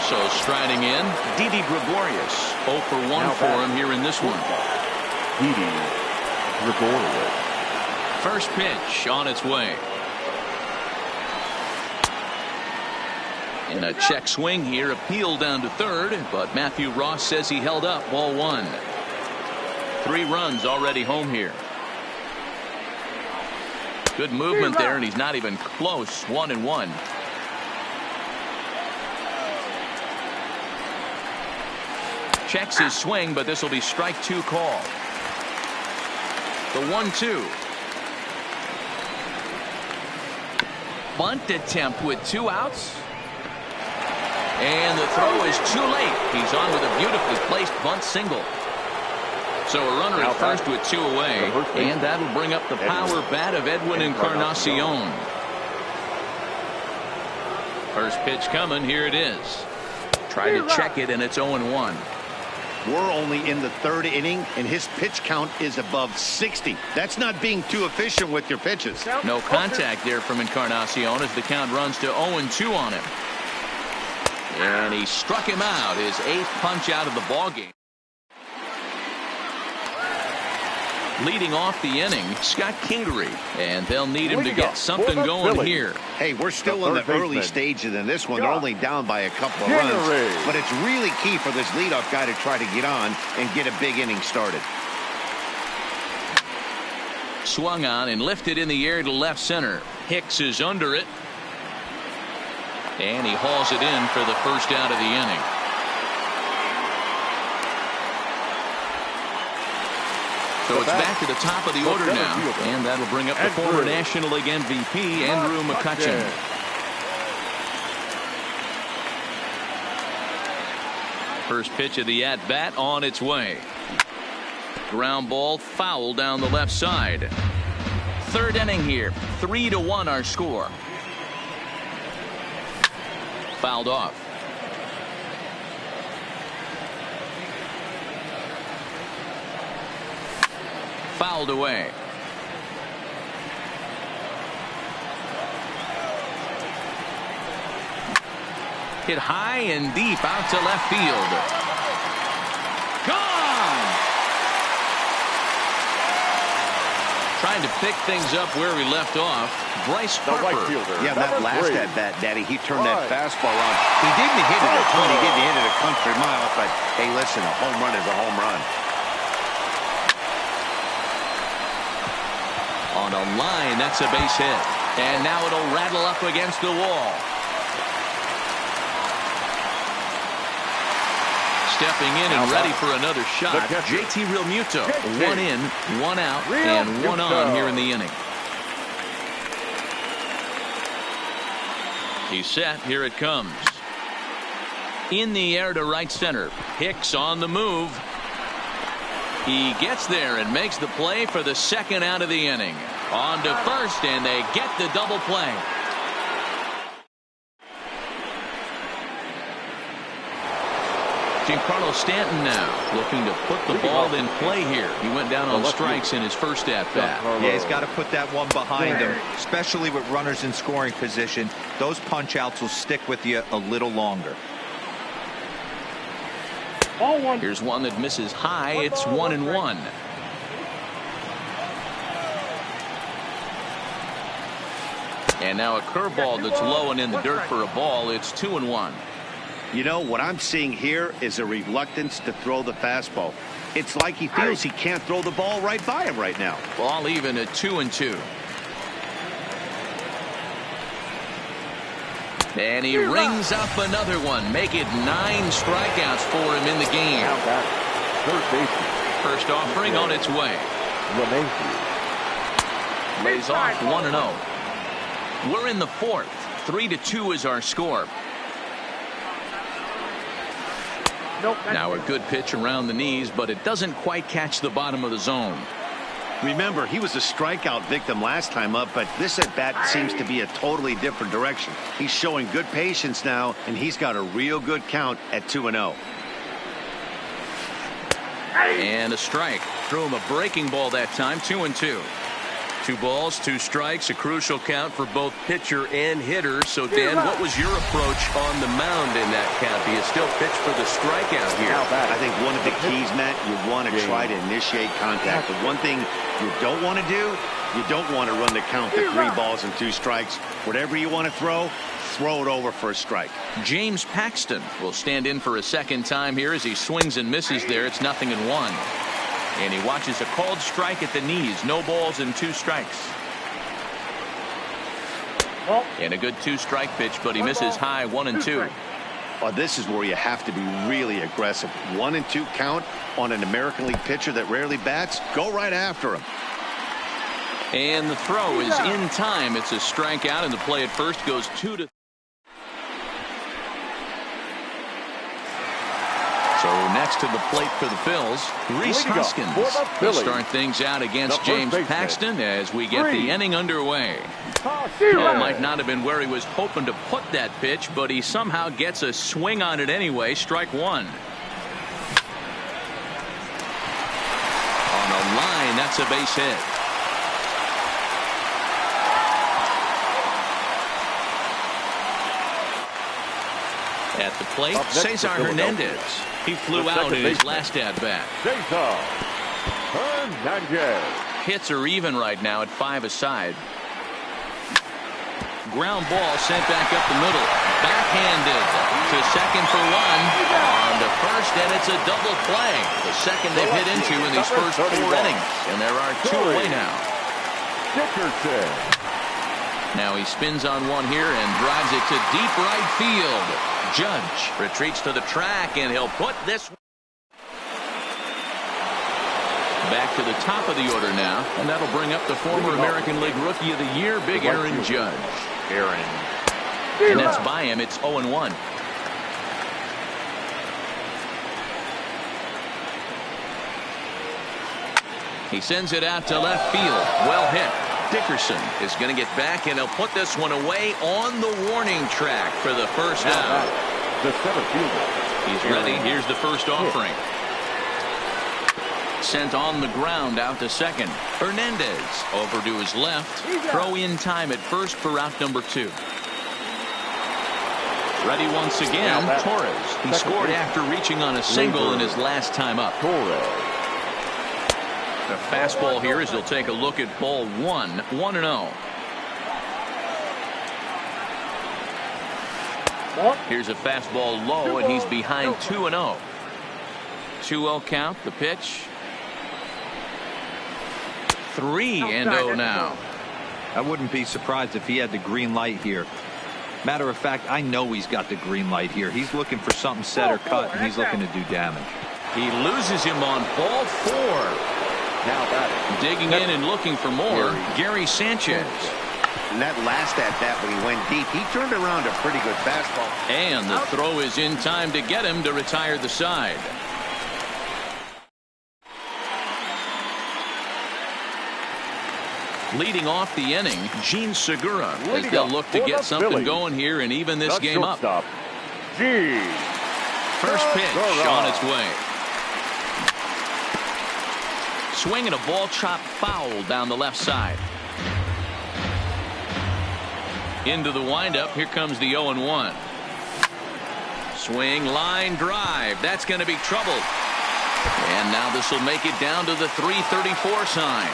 So striding in, Didi Gregorius. 0 for 1 for him here in this one.
Didi Gregorius.
First pitch on its way. And a check swing here, appeal down to third, but Matthew Ross says he held up. Ball 1. 3 runs already home here. Good movement there, and he's not even close. 1-1. Checks his swing, but this will be strike 2 call. The 1-2. Bunt attempt with 2 outs. And the throw is too late. He's on with a beautifully placed bunt single. So a runner at first with 2 away. And that'll bring up the power bat of Edwin Encarnacion. First pitch coming. Here it is. Try to check it, and it's 0-1.
We're only in the 3rd inning, and his pitch count is above 60. That's not being too efficient with your pitches.
No contact there from Encarnacion as the count runs to 0-2 on him. And he struck him out, his 8th punch out of the ballgame. Leading off the inning, Scott Kingery, and they'll need him to get something going here.
Hey, we're still in the early stages in this one. They're only down by a couple of runs, but it's really key for this leadoff guy to try to get on and get a big inning started.
Swung on and lifted in the air to left center. Hicks is under it. And he hauls it in for the first out of the inning. So it's back to the top of the order now. And that'll bring up the former National League MVP, Andrew McCutchen. First pitch of the at-bat on its way. Ground ball foul down the left side. Third inning here. 3-1 our score. Fouled off. Fouled away. Hit high and deep out to left field. Gone! Trying to pick things up where we left off. Bryce Harper.
Right fielder,
yeah, that last
three.
at-bat, Daddy, he turned that fastball on. He didn't hit it a ton. He didn't hit it a country mile, but hey, listen, a home run is a home run.
On a line, that's a base hit. And now it'll rattle up against the wall. Stepping in and ready for another shot. JT Realmuto. 1 in, 1 out, and 1 on here in the inning. He's set. Here it comes. In the air to right center. Hicks on the move. He gets there and makes the play for the second out of the inning. On to first, and they get the double play. Giancarlo Stanton now looking to put the ball in play here. He went down on strikes in his first at-bat.
Yeah, he's got to put that one behind him, especially with runners in scoring position. Those punch-outs will stick with you a little longer.
Here's one that misses high. It's 1-1. And now a curveball that's low and in the dirt for a ball. It's 2-1.
You know, what I'm seeing here is a reluctance to throw the fastball. It's like he feels he can't throw the ball right by him right now.
Ball even at 2-2. And he rings up another one. Make it 9 strikeouts for him in the game. First offering on its way. Lays off 1-0. We're in the fourth. 3-2 is our score. Now a good pitch around the knees, but it doesn't quite catch the bottom of the zone.
Remember, he was a strikeout victim last time up, but this at-bat seems to be a totally different direction. He's showing good patience now, and he's got a real good count at 2-0.
And a strike. Threw him a breaking ball that time. 2-2. 2 balls, 2 strikes, a crucial count for both pitcher and hitter. So, Dan, what was your approach on the mound in that count? Do you still pitch for the strikeout here?
I think one of the keys, Matt, you want to try to initiate contact. The one thing you don't want to do, you don't want to run the count to 3 balls and 2 strikes. Whatever you want to throw it over for a strike.
James Paxton will stand in for a second time here as he swings and misses there. It's 0-1. And he watches a called strike at the knees. No balls and 2 strikes. And a good 2-strike pitch, but he misses high. 1-2.
Well, this is where you have to be really aggressive. 1-2 count on an American League pitcher that rarely bats. Go right after him.
And the throw is in time. It's a strikeout, and the play at first goes 2-3. So next to the plate for the Phils, Rhys Hoskins will start things out against James Paxton as we get the inning underway. Well, might not have been where he was hoping to put that pitch, but he somehow gets a swing on it anyway. Strike 1. On the line, that's a base hit. At the plate, Cesar Hernandez. He flew out in his last at-bat. Hits are even right now at 5 aside. Ground ball sent back up the middle. Backhanded to second for 1. On to first, and it's a double play. The second they've hit into in these first 4 innings. And there are 2 away now. Now he spins on one here and drives it to deep right field. Judge retreats to the track, and he'll put this back to the top of the order now, and that'll bring up the former American League Rookie of the Year, Big Aaron Judge. And that's by him. It's 0-1. He sends it out to left field. Well hit. Dickerson is going to get back, and he'll put this one away on the warning track for the first down.
The center fielder.
He's ready. Here's the first offering. Sent on the ground out to second. Hernandez over to his left. Throw in time at first for route number 2. Ready once again. Torres. He scored after reaching on a single in his last time up. The fastball here as he'll take a look at ball 1. 1-0. Here's a fastball low, and he's behind 2-0. 2-0 count. The pitch. 3-0 now.
I wouldn't be surprised if he had the green light here. Matter of fact, I know he's got the green light here. He's looking for something set or cut, and he's looking to do damage.
He loses him on ball 4.
Now batting.
Digging in and looking for more. Gary Sanchez.
And that last at bat when he went deep, he turned around a pretty good fastball.
And the throw is in time to get him to retire the side. Leading off the inning, Gene Segura, as they'll look to get something going here and even this game up. First pitch on its way. Swinging a ball chopped foul down the left side. Into the windup. Here comes the 0-1. Swing, line drive. That's going to be trouble. And now this will make it down to the 334 sign.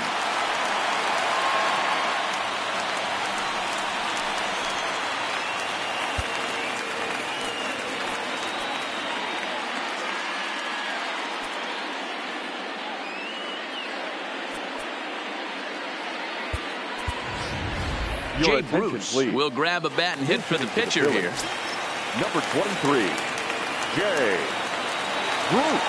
Jay Bruce will grab a bat and hit for the pitcher here.
Number 23, Jay Bruce.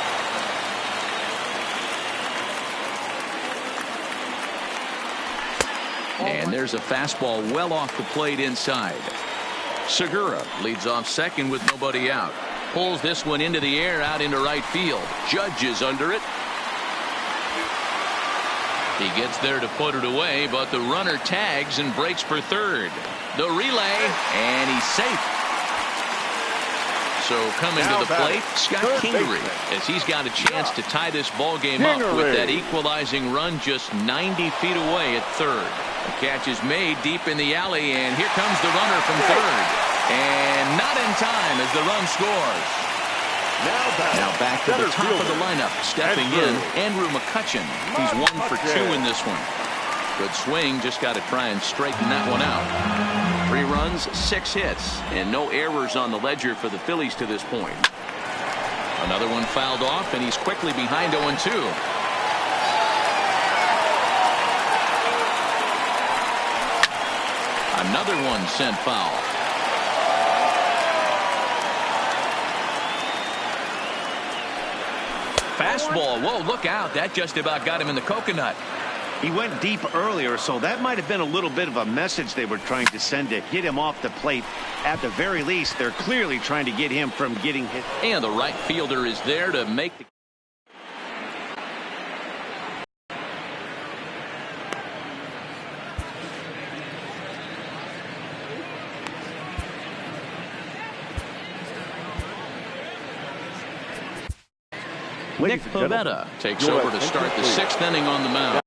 And there's a fastball well off the plate inside. Segura leads off second with nobody out. Pulls this one into the air out into right field. Judge is under it. He gets there to put it away, but the runner tags and breaks for third. The relay, and he's safe. So coming to the plate, Scott Kingery, as he's got a chance to tie this ball game up with that equalizing run just 90 feet away at third. The catch is made deep in the alley, and here comes the runner from third. And not in time as the run scores. Now back to the top of the lineup. Stepping in, Andrew McCutchen. He's 1 for 2 in this one. Good swing. Just got to try and straighten that one out. 3 runs, 6 hits, and no errors on the ledger for the Phillies to this point. Another one fouled off, and he's quickly behind 0-2. Another one sent foul. Fastball. Whoa, look out. That just about got him in the coconut.
He went deep earlier, so that might have been a little bit of a message they were trying to send to get him off the plate. At the very least, they're clearly trying to get him from getting hit.
And the right fielder is there to make the Nick Pivetta takes over to start the 6th inning on the mound.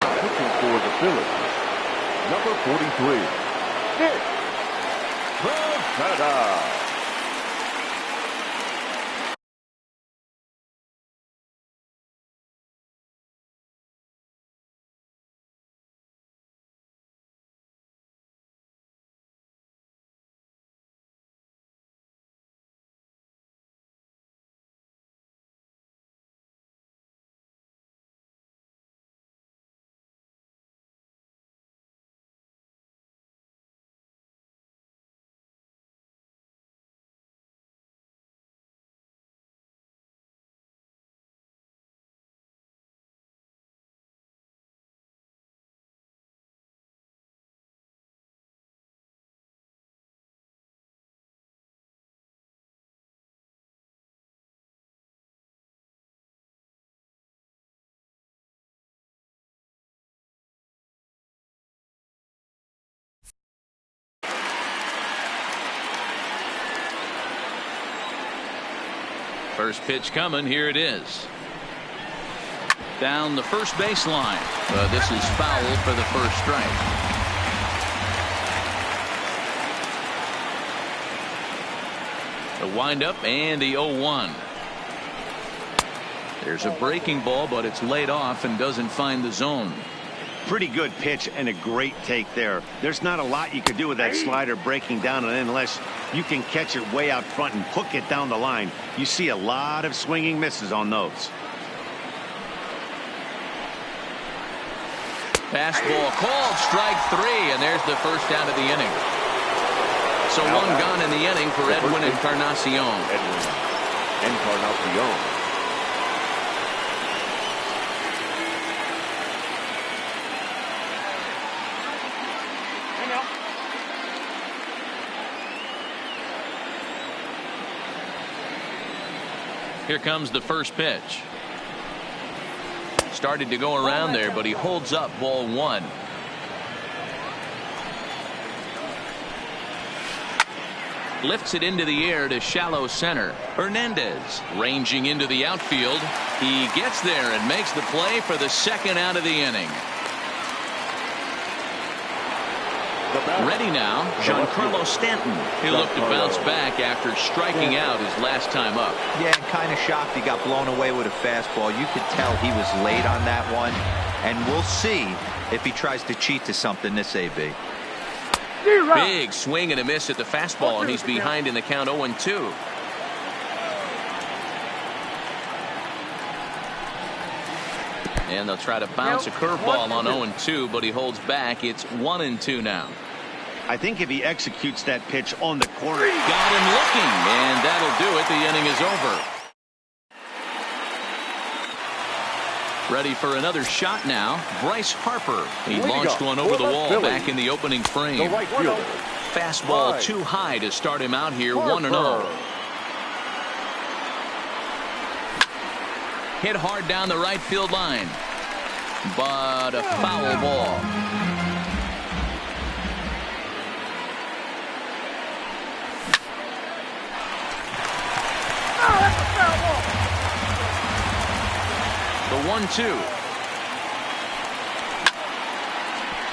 Pitching for the Phillies, number 43, Nick Pivetta.
First pitch coming. Here it is. Down the first baseline. But this is foul for the first strike. The windup and the 0-1. There's a breaking ball, but it's laid off and doesn't find the zone.
Pretty good pitch and a great take there. There's not a lot you could do with that slider breaking down, and unless you can catch it way out front and hook it down the line, you see a lot of swinging misses on those.
Fastball called, strike 3, and there's the first out of the inning. So one gone in the inning for Edwin Encarnacion. Here comes the first pitch. Started to go around there, but he holds up ball 1. Lifts it into the air to shallow center. Hernandez ranging into the outfield. He gets there and makes the play for the second out of the inning. Ready now, Giancarlo Stanton. He'll look to bounce back after striking out his last time up.
Yeah, kind of shocked he got blown away with a fastball. You could tell he was late on that one. And we'll see if he tries to cheat to something this AB.
Big swing and a miss at the fastball, and he's behind in the count 0-2. And they'll try to bounce a curveball on 0-2, but he holds back. It's 1-2 now.
I think if he executes that pitch on the corner.
Got him looking, and that'll do it. The inning is over. Ready for another shot now. Bryce Harper. He launched one over the wall back in the opening frame.
The right fielder.
Fastball too high to start him out here. 1-0. Hit hard down the right field line, but a foul ball. The 1-2.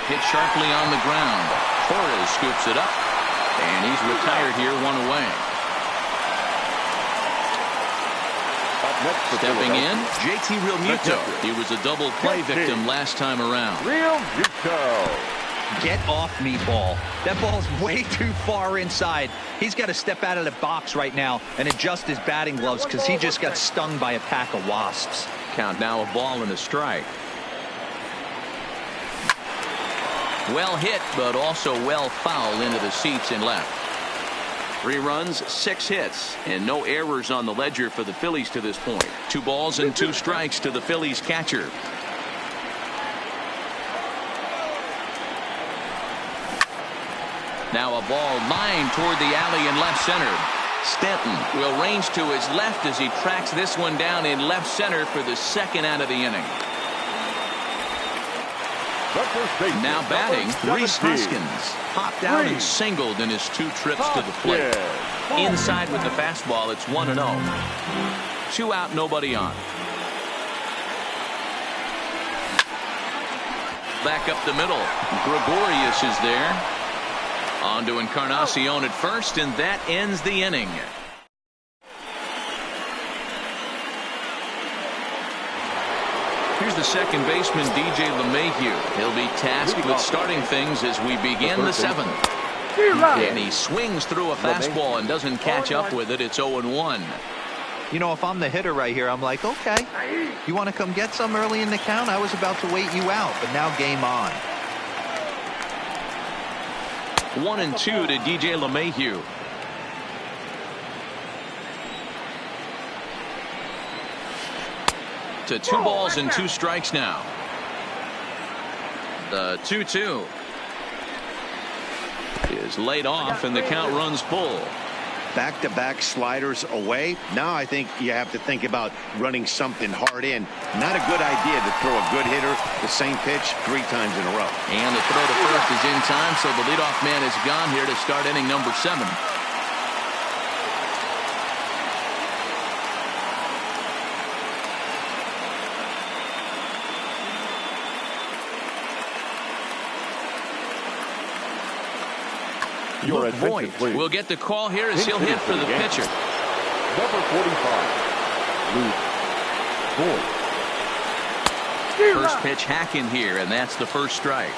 Hit sharply on the ground. Torres scoops it up, and he's retired here, 1 away. Stepping in, JT Realmuto. He was a double play victim last time around.
Get off me, ball. That ball's way too far inside. He's got to step out of the box right now and adjust his batting gloves because he just got stung by a pack of wasps.
Count now, a ball and a strike. Well hit, but also well fouled into the seats and left. 3 runs, 6 hits, and no errors on the ledger for the Phillies to this point. 2 balls and 2 strikes to the Phillies catcher. Now a ball lined toward the alley in left center. Stanton will range to his left as he tracks this one down in left center for the second out of the inning. Now batting, Rhys Hoskins. Popped out and singled in his 2 trips to the plate. Inside with the fastball, it's 1-0. 2 out, nobody on. Back up the middle. Gregorius is there. On to Encarnacion at first, and that ends the inning. Here's the second baseman, DJ LeMahieu. He'll be tasked with starting things as we begin the 7th. And he swings through a fastball and doesn't catch up with it. It's 0-1.
You know, if I'm the hitter right here, I'm like, okay, you want to come get some early in the count? I was about to wait you out, but now game on.
1-2 to DJ LeMahieu. To 2 balls and 2 strikes now. The 2-2 is laid off, and the count runs full.
Back-to-back sliders away. Now I think you have to think about running something hard in. Not a good idea to throw a good hitter the same pitch 3 times in a row.
And the throw to first is in time, so the leadoff man is gone here to start inning number 7.
Your
Luke Voigt
attention, please.
will get the call here as he'll hit for the pitcher.
Number 45, Luke Voigt.
First pitch hacking here, and that's the first strike.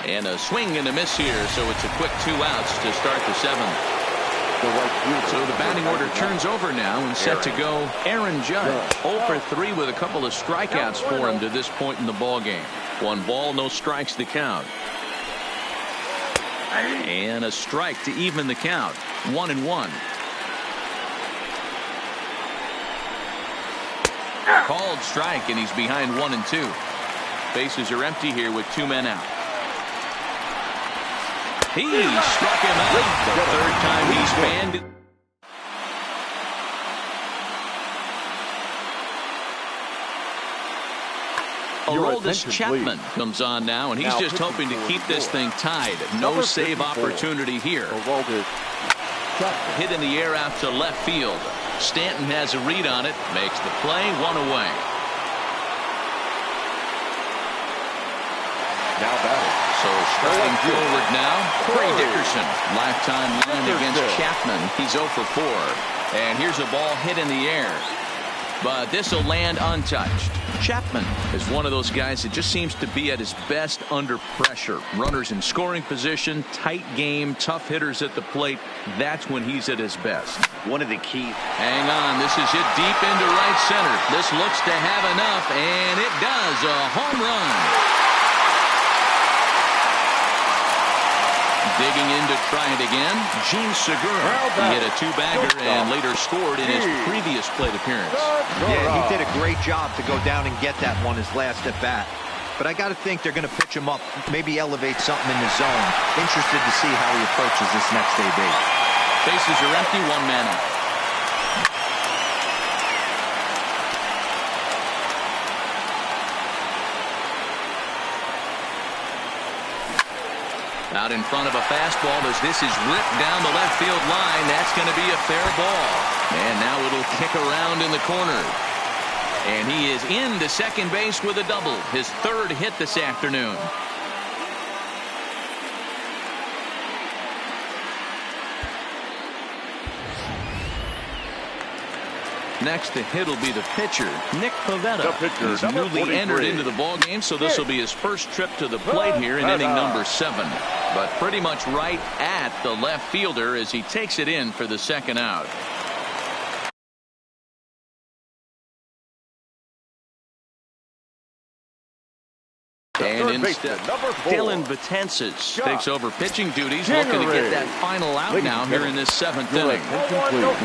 And a swing and a miss here, so it's a quick 2 outs to start the 7th. So the batting order turns over now and set to go Aaron Judge. 0 for 3 with a couple of strikeouts for him to this point in the ball game. 1 ball, no strikes to count. And a strike to even the count. 1-1. Called strike, and he's behind 1-2. Bases are empty here with 2 men out. He struck him out the 3rd time he's fanned. Aroldis Chapman comes on now, and he's just hoping to keep this thing tied. No save opportunity here. Hit in the air out to left field. Stanton has a read on it, makes the play, 1 away.
Now batting.
So starting forward now, Corey Dickerson. Lifetime line against Chapman. He's 0 for 4. And here's a ball hit in the air. But this will land untouched. Chapman is one of those guys that just seems to be at his best under pressure. Runners in scoring position, tight game, tough hitters at the plate. That's when he's at his best.
One of the key.
Hang on, this is hit deep into right center. This looks to have enough, and it does. A home run. Digging in to try it again, Gene Segura. He hit a 2-bagger and later scored in his previous plate appearance.
Yeah, he did a great job to go down and get that one his last at bat. But I got to think they're going to pitch him up, maybe elevate something in the zone. Interested to see how he approaches this next AB.
Bases are empty, 1 man out. Out in front of a fastball as this is ripped down the left field line. That's going to be a fair ball. And now it'll kick around in the corner. And he is into second base with a double. His 3rd hit this afternoon. Next to hit will be the pitcher, Nick Pivetta. He's newly entered into the ball game, so this will be his first trip to the plate here in inning number 7. But pretty much right at the left fielder as he takes it in for the 2nd out. And instead, Dylan Betances takes over pitching duties, looking to get that final out now here in this 7th inning.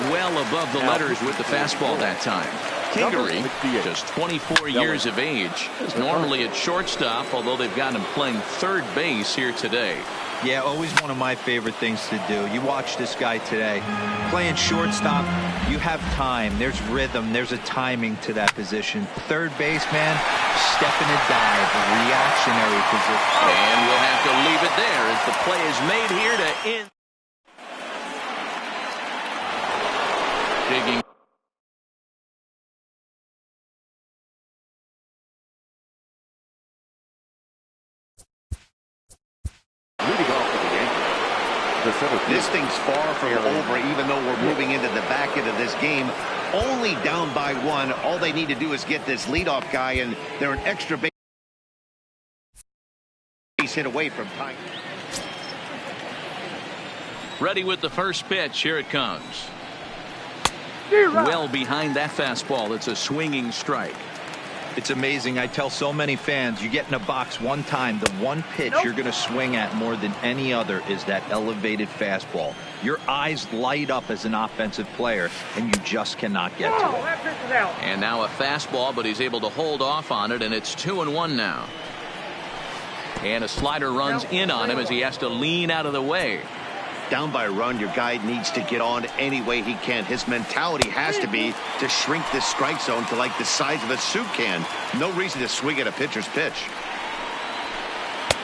Well above the letters with the fastball that time. Kingery, just 24 years of age, is normally at shortstop, although they've got him playing 3rd base here today.
Yeah, always one of my favorite things to do. You watch this guy today. Playing shortstop, you have time. There's rhythm. There's a timing to that position. 3rd base, man, step in a dive, a reactionary position.
And we'll have to leave it there as the play is made here to end. Digging.
This thing's far from over, even though we're moving into the back end of this game. Only down by 1. All they need to do is get this leadoff guy, and they're an extra base hit away from time.
Ready with the first pitch. Here it comes. Well behind that fastball. It's a swinging strike.
It's amazing. I tell so many fans, you get in a box one time, the one pitch you're going to swing at more than any other is that elevated fastball. Your eyes light up as an offensive player, and you just cannot get to it.
And now a fastball, but he's able to hold off on it, and it's 2-1 now. And a slider runs in on him as he has to lean out of the way.
Down by a run, your guy needs to get on any way he can. His mentality has to be to shrink this strike zone to like the size of a soup can. No reason to swing at a pitcher's pitch.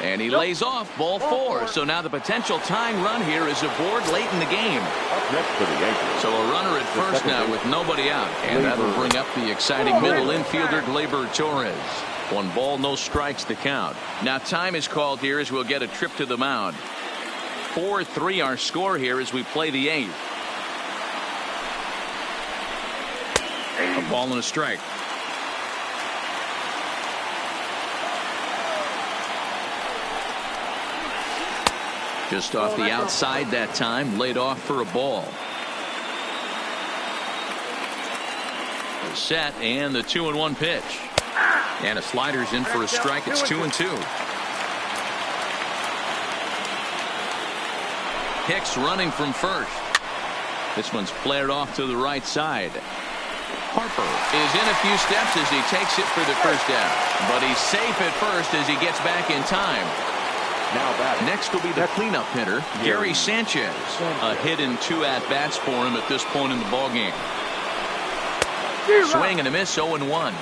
And he lays off ball 4. So now the potential tying run here is aboard late in the game.
Next for the Yankees.
So a runner at first now with nobody out. And that'll bring up the exciting middle infielder Gleyber Torres. 1 ball, no strikes to count. Now time is called here as we'll get a trip to the mound. 4-3 our score here as we play the 8th. A ball and a strike. Just off the outside that time, laid off for a ball. The set and the 2-1 pitch. And a slider's in for a strike. It's 2-2. Hicks running from first. This one's flared off to the right side. Harper is in a few steps as he takes it for the first out. But he's safe at first as he gets back in time.
Now batting.
Next will be the cleanup hitter, Gary Sanchez. A hit and 2 at-bats for him at this point in the ballgame. Swing and a miss, 0-1.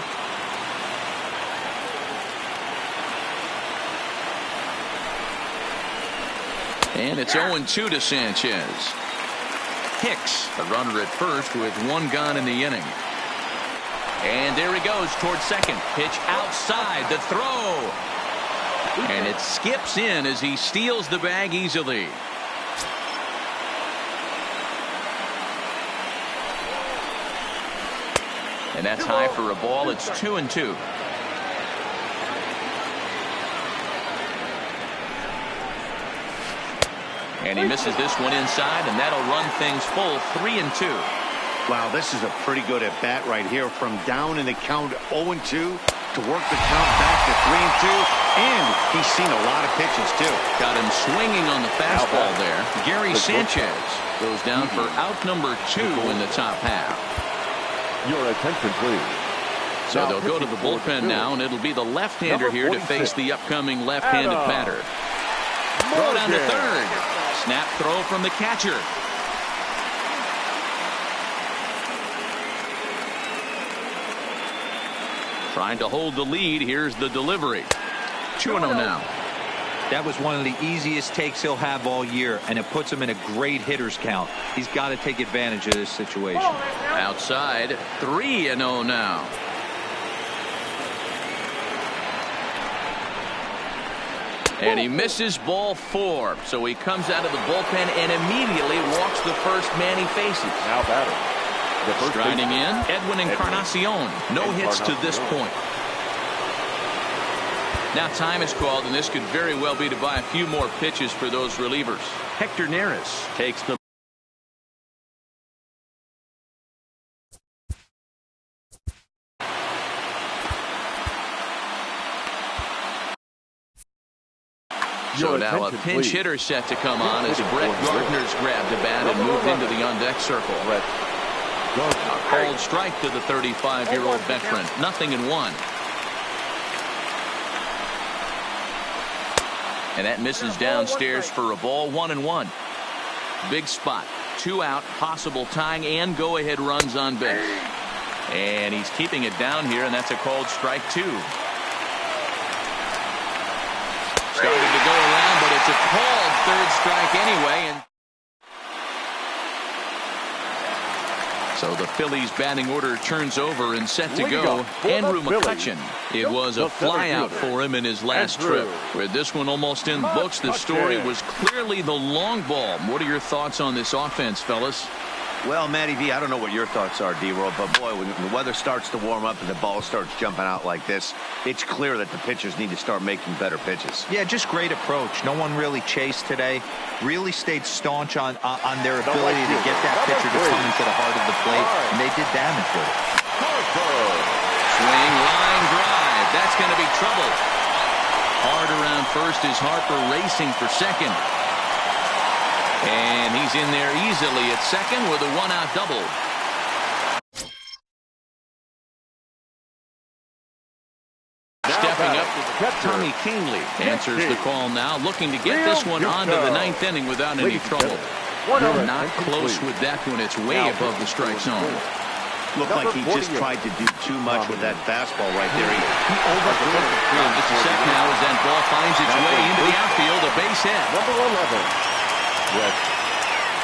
And it's 0-2 to Sanchez. Hicks, a runner at first with 1 gone in the inning. And there he goes towards second. Pitch outside, the throw. And it skips in as he steals the bag easily. And that's high for a ball. It's 2-2. And he misses this one inside, and that'll run things full 3-2.
Wow, this is a pretty good at bat right here. From down in the count 0-2 to work the count back to 3-2. And he's seen a lot of pitches, too.
Got him swinging on the fastball there. Gary Sanchez goes down for out number 2 in the top half.
Your attention, please.
So they'll go to the bullpen now, and it'll be the left-hander here to face the upcoming left-handed batter. Throw down to third. Snap throw from the catcher. Trying to hold the lead. Here's the delivery. 2-0 now.
That was one of the easiest takes he'll have all year, and it puts him in a great hitter's count. He's got to take advantage of this situation.
Outside, 3-0 now. And he misses ball 4. So he comes out of the bullpen and immediately walks the first man he faces.
Now batting.
Striding in, Edwin Encarnacion. No hits to this point. Now time is called, and this could very well be to buy a few more pitches for those relievers. Hector Neris takes the So now a pinch hitter set to come on as Brett Gardner's grabbed a bat and moved into the on-deck circle. A cold strike to the 35-year-old veteran. 0-1. And that misses downstairs for a ball. 1-1. Big spot. 2 out. Possible tying and go-ahead runs on base. And he's keeping it down here, and that's a called strike 2. Started to go around, but it's a called third strike anyway. And so the Phillies batting order turns over and set to go. Andrew McCutchen. It was a flyout for him in his last trip. With this one almost in the books, the story was clearly the long ball. What are your thoughts on this offense, fellas?
Well, Matty V, I don't know what your thoughts are, D-Roll, but boy, when the weather starts to warm up and the ball starts jumping out like this, it's clear that the pitchers need to start making better pitches.
Yeah, just great approach. No one really chased today. Really stayed staunch on their ability to get that pitcher to come into the heart of the plate, and they did damage with it.
Swing, line drive. That's going to be trouble. Hard around first is Harper racing for second. And he's in there easily at second with a 1-out double. Stepping up, Tommy Kingley answers the call now, looking to get this one onto the 9th inning without any trouble. Not close with that one. It's way above the strike zone.
Looked like he just tried to do too much with that fastball right there. He overthrew it.
Just a sec now as that ball finds its way into the outfield, a base hit.
Number 11, Wes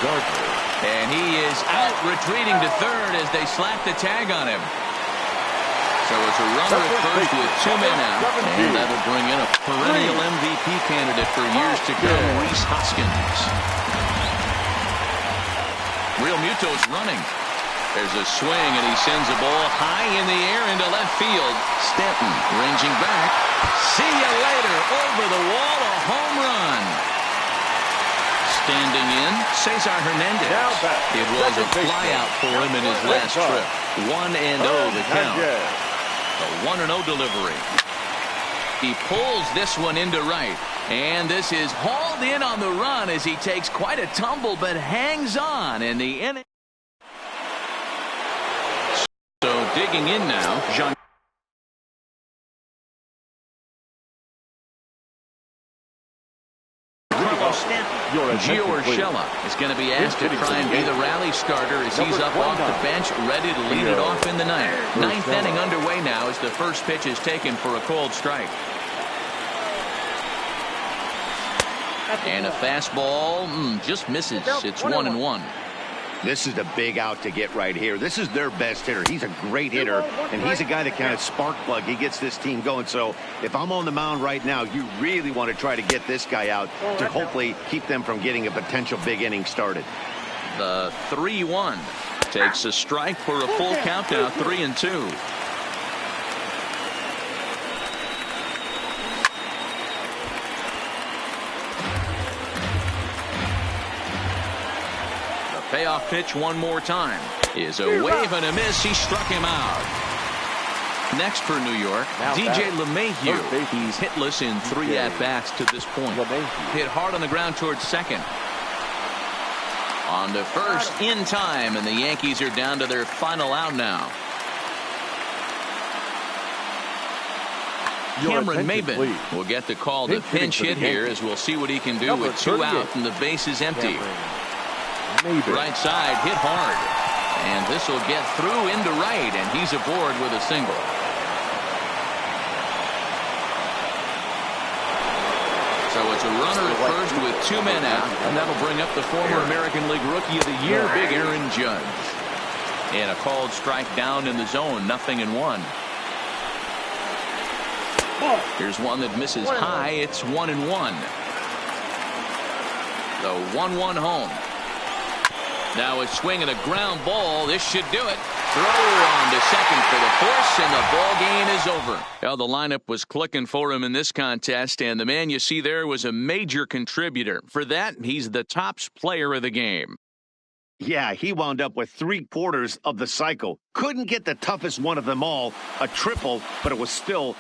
Gardner.
And he is out retreating to third as they slap the tag on him. So it's a runner at first with 2 men out. And that'll bring in a perennial MVP candidate for years to come, Rhys Hoskins. Real Muto's running. There's a swing, and he sends a ball high in the air into left field. Stanton ranging back. See you later. Over the wall, a home run. Standing in, Cesar Hernandez. It was a flyout for him in his last trip. 1-0 the count. A 1-0 delivery. He pulls this one into right. And this is hauled in on the run as he takes quite a tumble, but hangs on in the inning. So digging in now, Jean. Gio Urshela is going to be asked to try and be the rally starter as he's up off the bench, ready to lead it off in the ninth. Ninth inning underway now as the first pitch is taken for a cold strike. And a fastball just misses. It's 1-1.
This is a big out to get right here. This is their best hitter. He's a great hitter, and he's a guy that kind of spark plug. He gets this team going. So if I'm on the mound right now, you really want to try to get this guy out to hopefully keep them from getting a potential big inning started.
The 3-1 takes a strike for a full count now, 3-2. Payoff pitch one more time is a wave and a miss. He struck him out. Next for New York, DJ LeMahieu. He's hitless in 3 at-bats to this point. Hit hard on the ground towards second. On to first in time, and the Yankees are down to their final out now. Cameron Maybin will get the call to pinch hit here as we'll see what he can do with 2 out and the bases empty. Right side hit hard, and this will get through into right, and he's aboard with a single. So it's a runner at first with 2 men out, and that'll bring up the former American League Rookie of the Year, Big Aaron Judge. And a called strike down in the zone, 0-1. Here's one that misses high. It's 1-1. The 1-1 home. Now a swing and a ground ball. This should do it. Throw on to second for the force, and the ball game is over. Well, the lineup was clicking for him in this contest, and the man you see there was a major contributor. For that, he's the tops player of the game.
Yeah, he wound up with 3/4 of the cycle. Couldn't get the toughest one of them all, a triple, but it was still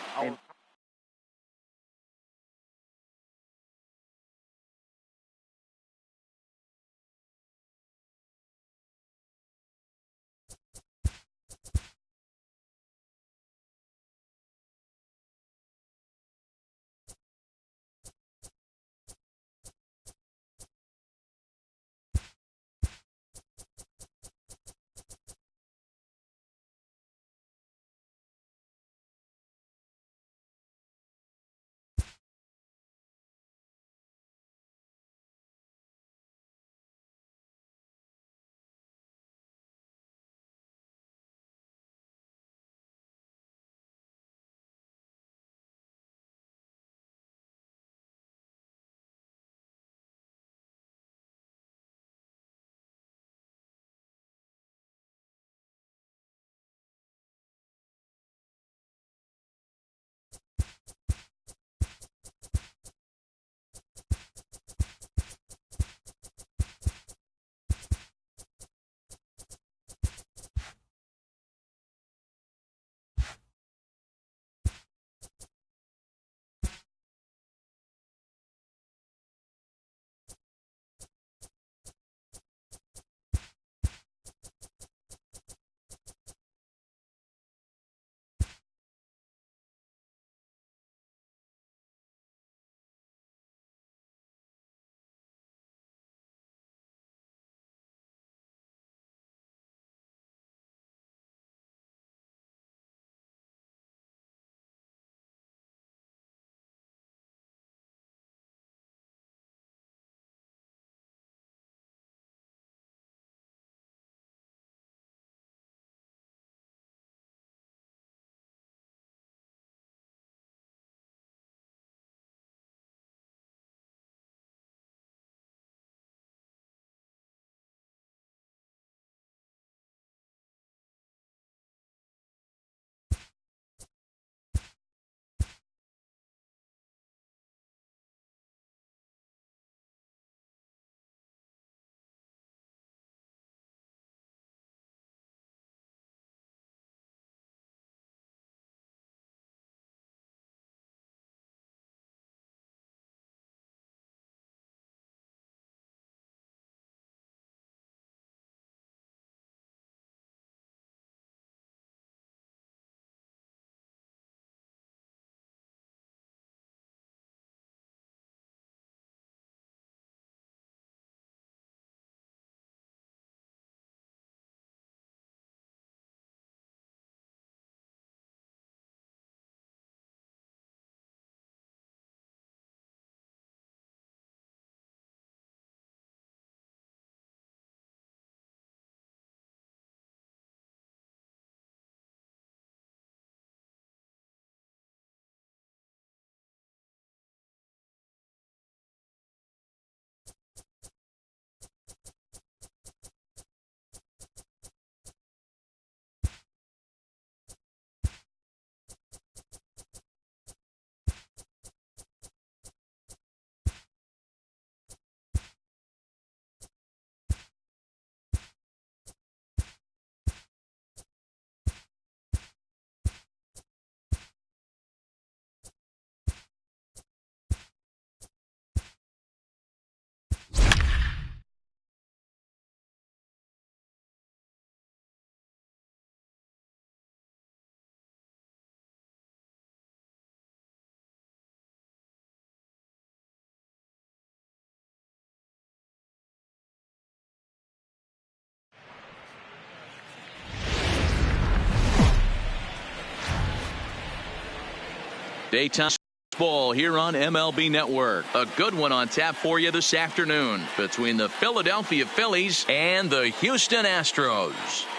Daytime baseball here on MLB Network. A good one on tap for you this afternoon between the Philadelphia Phillies and the Houston Astros.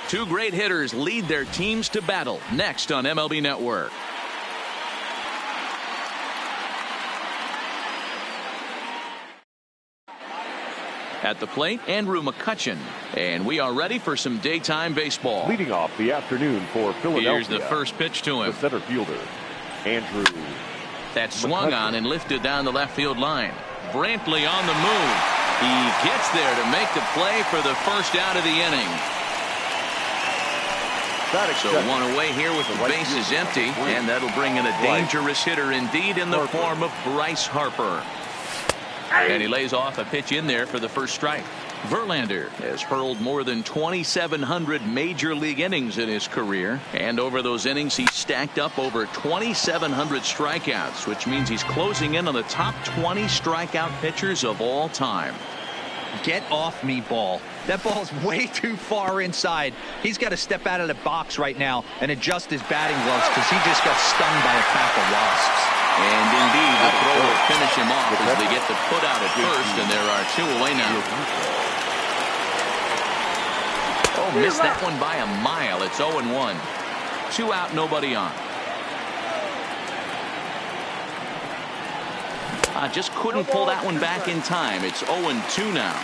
Two great hitters lead their teams to battle next on MLB Network. At the plate, Andrew McCutchen. And we are ready for some daytime baseball.
Leading off the afternoon for Philadelphia.
Here's the first pitch to him.
The center fielder, Andrew.
That swung on and lifted down the left field line. Brantley on the move. He gets there to make the play for the first out of the inning. So one away here with the bases empty, and that'll bring in a dangerous hitter indeed in the form of Bryce Harper. And he lays off a pitch in there for the first strike. Verlander has hurled more than 2,700 major league innings in his career, and over those innings he stacked up over 2,700 strikeouts, which means he's closing in on the top 20 strikeout pitchers of all time.
Get off me, ball. That ball's way too far inside. He's got to step out of the box right now and adjust his batting gloves because he just got stung by a pack of wasps.
And indeed, the throw will finish him off as they get the put out at first, and there are two away now. Oh, missed that one by a mile. It's 0-1. 2 out, nobody on. Just couldn't pull that one back in time. It's 0-2 now.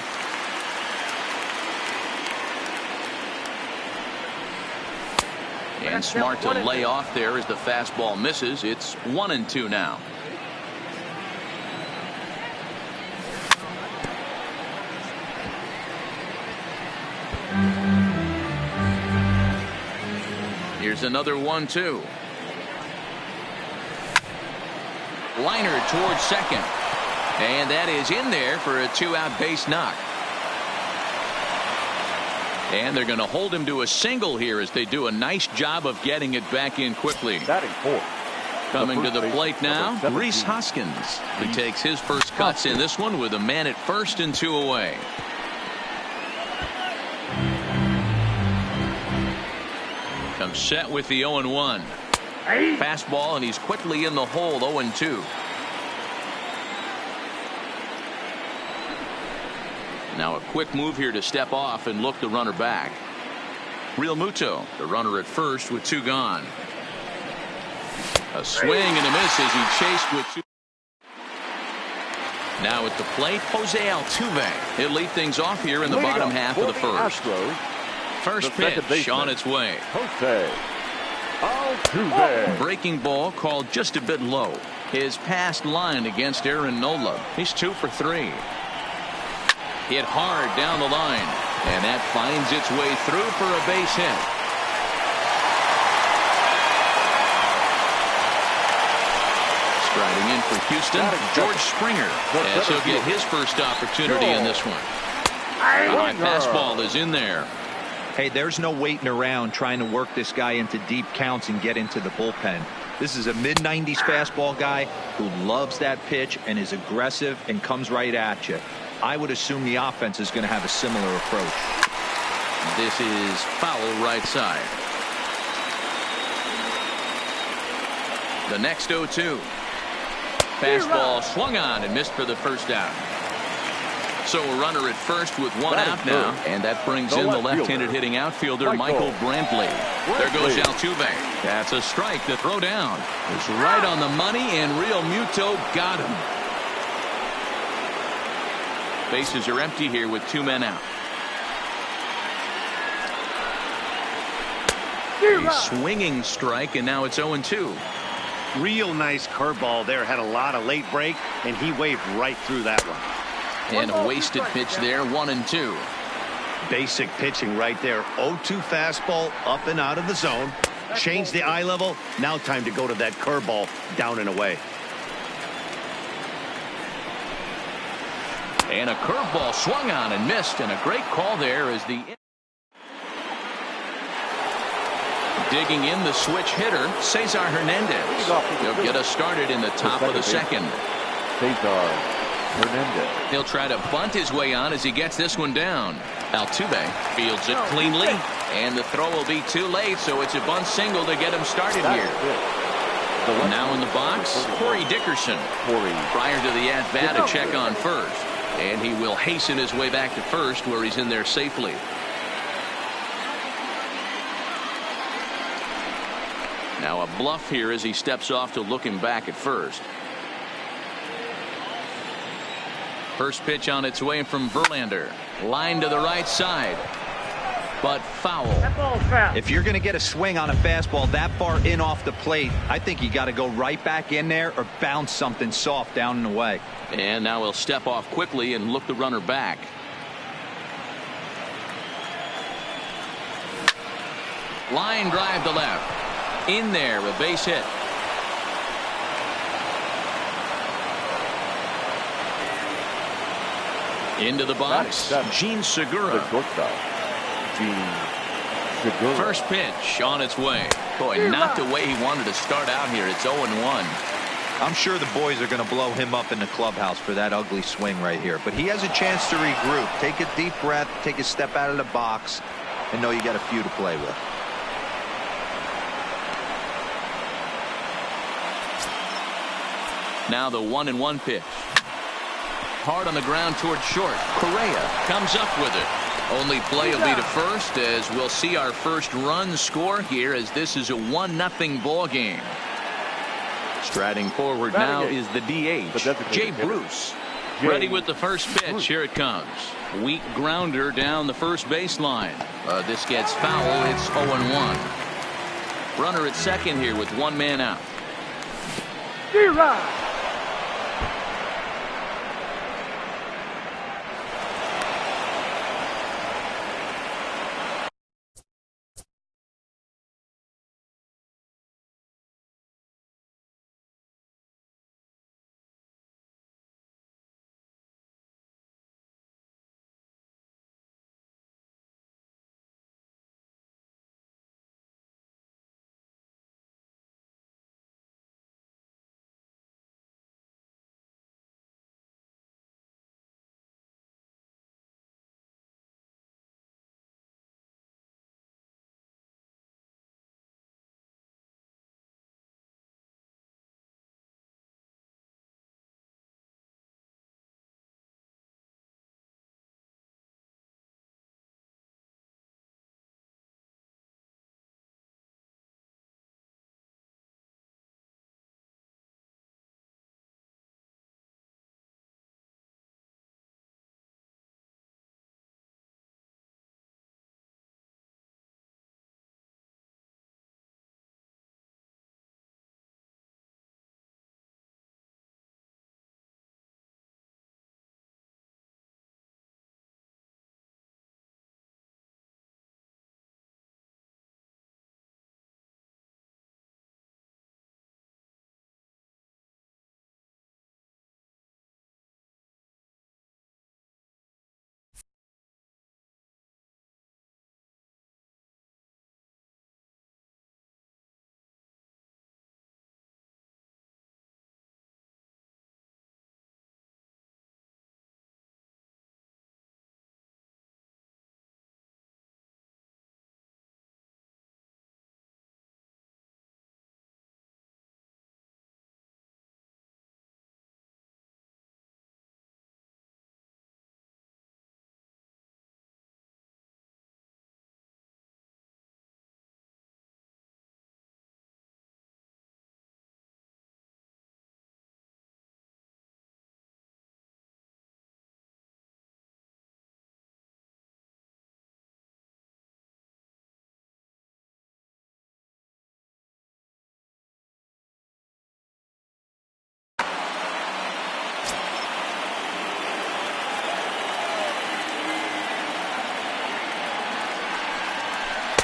And smart to lay off there as the fastball misses. It's 1-2 now. Here's another 1-2. Liner towards second. And that is in there for a 2-out base knock. And they're going to hold him to a single here as they do a nice job of getting it back in quickly.
Batting fourth.
Coming to the plate now, Rhys Hoskins. He takes his first cuts in this one with a man at first and 2 away. Comes set with the 0-1. Fastball, and he's quickly in the hole, 0-2. Now a quick move here to step off and look the runner back. Real Muto, the runner at first with 2 gone. A swing and a miss as he chased with 2. Now at the plate, Jose Altuve. He'll lead things off here in the bottom half of the first. First pitch on its way.
Jose Altuve.
Breaking ball called just a bit low. His past line against Aaron Nola. He's 2 for 3. Hit hard down the line, and that finds its way through for a base hit. Striding in for Houston, George Springer, as he'll get his first opportunity in this one. High fastball is in there.
Hey, there's no waiting around trying to work this guy into deep counts and get into the bullpen. This is a mid-90s fastball guy who loves that pitch and is aggressive and comes right at you. I would assume the offense is going to have a similar approach.
This is foul right side. The next 0-2. Fastball swung on and missed for the first out. So a runner at first with 1 out now, and that brings in the left-handed hitting outfielder Michael Brantley. There goes Altuve. That's a strike. The throw down is right on the money, and Real Muto got him. Bases are empty here with 2 men out. A swinging strike, and now it's 0-2.
Real nice curveball there. Had a lot of late break, and he waved right through that one.
And a wasted pitch there, 1-2.
Basic pitching right there. 0-2 fastball up and out of the zone. Change the eye level. Now time to go to that curveball down and away.
And a curveball swung on and missed, and a great call there as the digging in the switch hitter, Cesar Hernandez. He'll get us started in the top of the second.
Cesar Hernandez.
He'll try to bunt his way on as he gets this one down. Altuve fields it cleanly, and the throw will be too late, so it's a bunt single to get him started here. Now in the box, Corey Dickerson. Prior to the at-bat, a check on first. And he will hasten his way back to first, where he's in there safely. Now a bluff here as he steps off to look him back at first. First pitch on its way from Verlander. Line to the right side. But foul.
That ball's foul.
If you're going to get a swing on a fastball that far in off the plate, I think you got to go right back in there or bounce something soft down and away.
And now he'll step off quickly and look the runner back. Line drive to left. In there, a base hit. Into the box, Gene Segura. First pitch on its way. Boy, not the way he wanted to start out here. It's 0-1.
I'm sure the boys are going to blow him up in the clubhouse for that ugly swing right here. But he has a chance to regroup. Take a deep breath, take a step out of the box, and know you got a few to play with.
Now the 1-1 pitch. Hard on the ground towards short. Correa comes up with it. Only play will be to first, as we'll see our first run score here, as this is a 1-0 ball game. Striding forward now is the DH, Jay Bruce. Ready with the first pitch. Here it comes. Weak grounder down the first baseline. This gets foul. It's 0-1. Runner at second here with one man out.
D-Rod.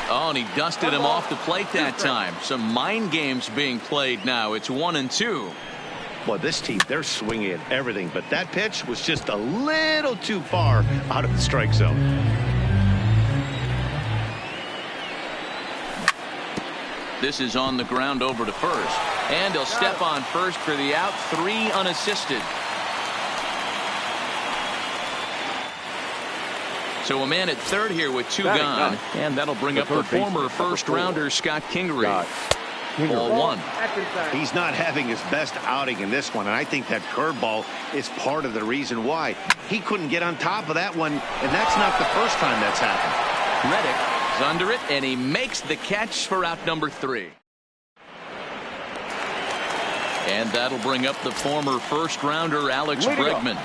Oh, and he dusted him off the plate that time. Some mind games being played now. It's 1-2.
Well, this team, they're swinging at everything, but that pitch was just a little too far out of the strike zone.
This is on the ground over to first. And he'll step on first for the out. 3 unassisted. So a man at third here with 2 gone. And that'll bring up the former first-rounder Scott Kingery. Ball one.
He's not having his best outing in this one, and I think that curveball is part of the reason why. He couldn't get on top of that one, and that's not the first time that's happened.
Reddick is under it, and he makes the catch for out number 3. And that'll bring up the former first-rounder Alex Bregman.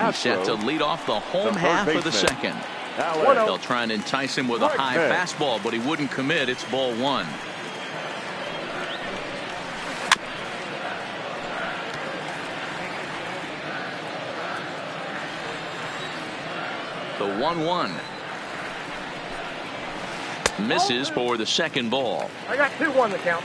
He's set to lead off the home half of the second. They'll try and entice him with a high fastball, but he wouldn't commit. It's ball one. The 1-1. Misses for the second ball.
I got 2-1 the count.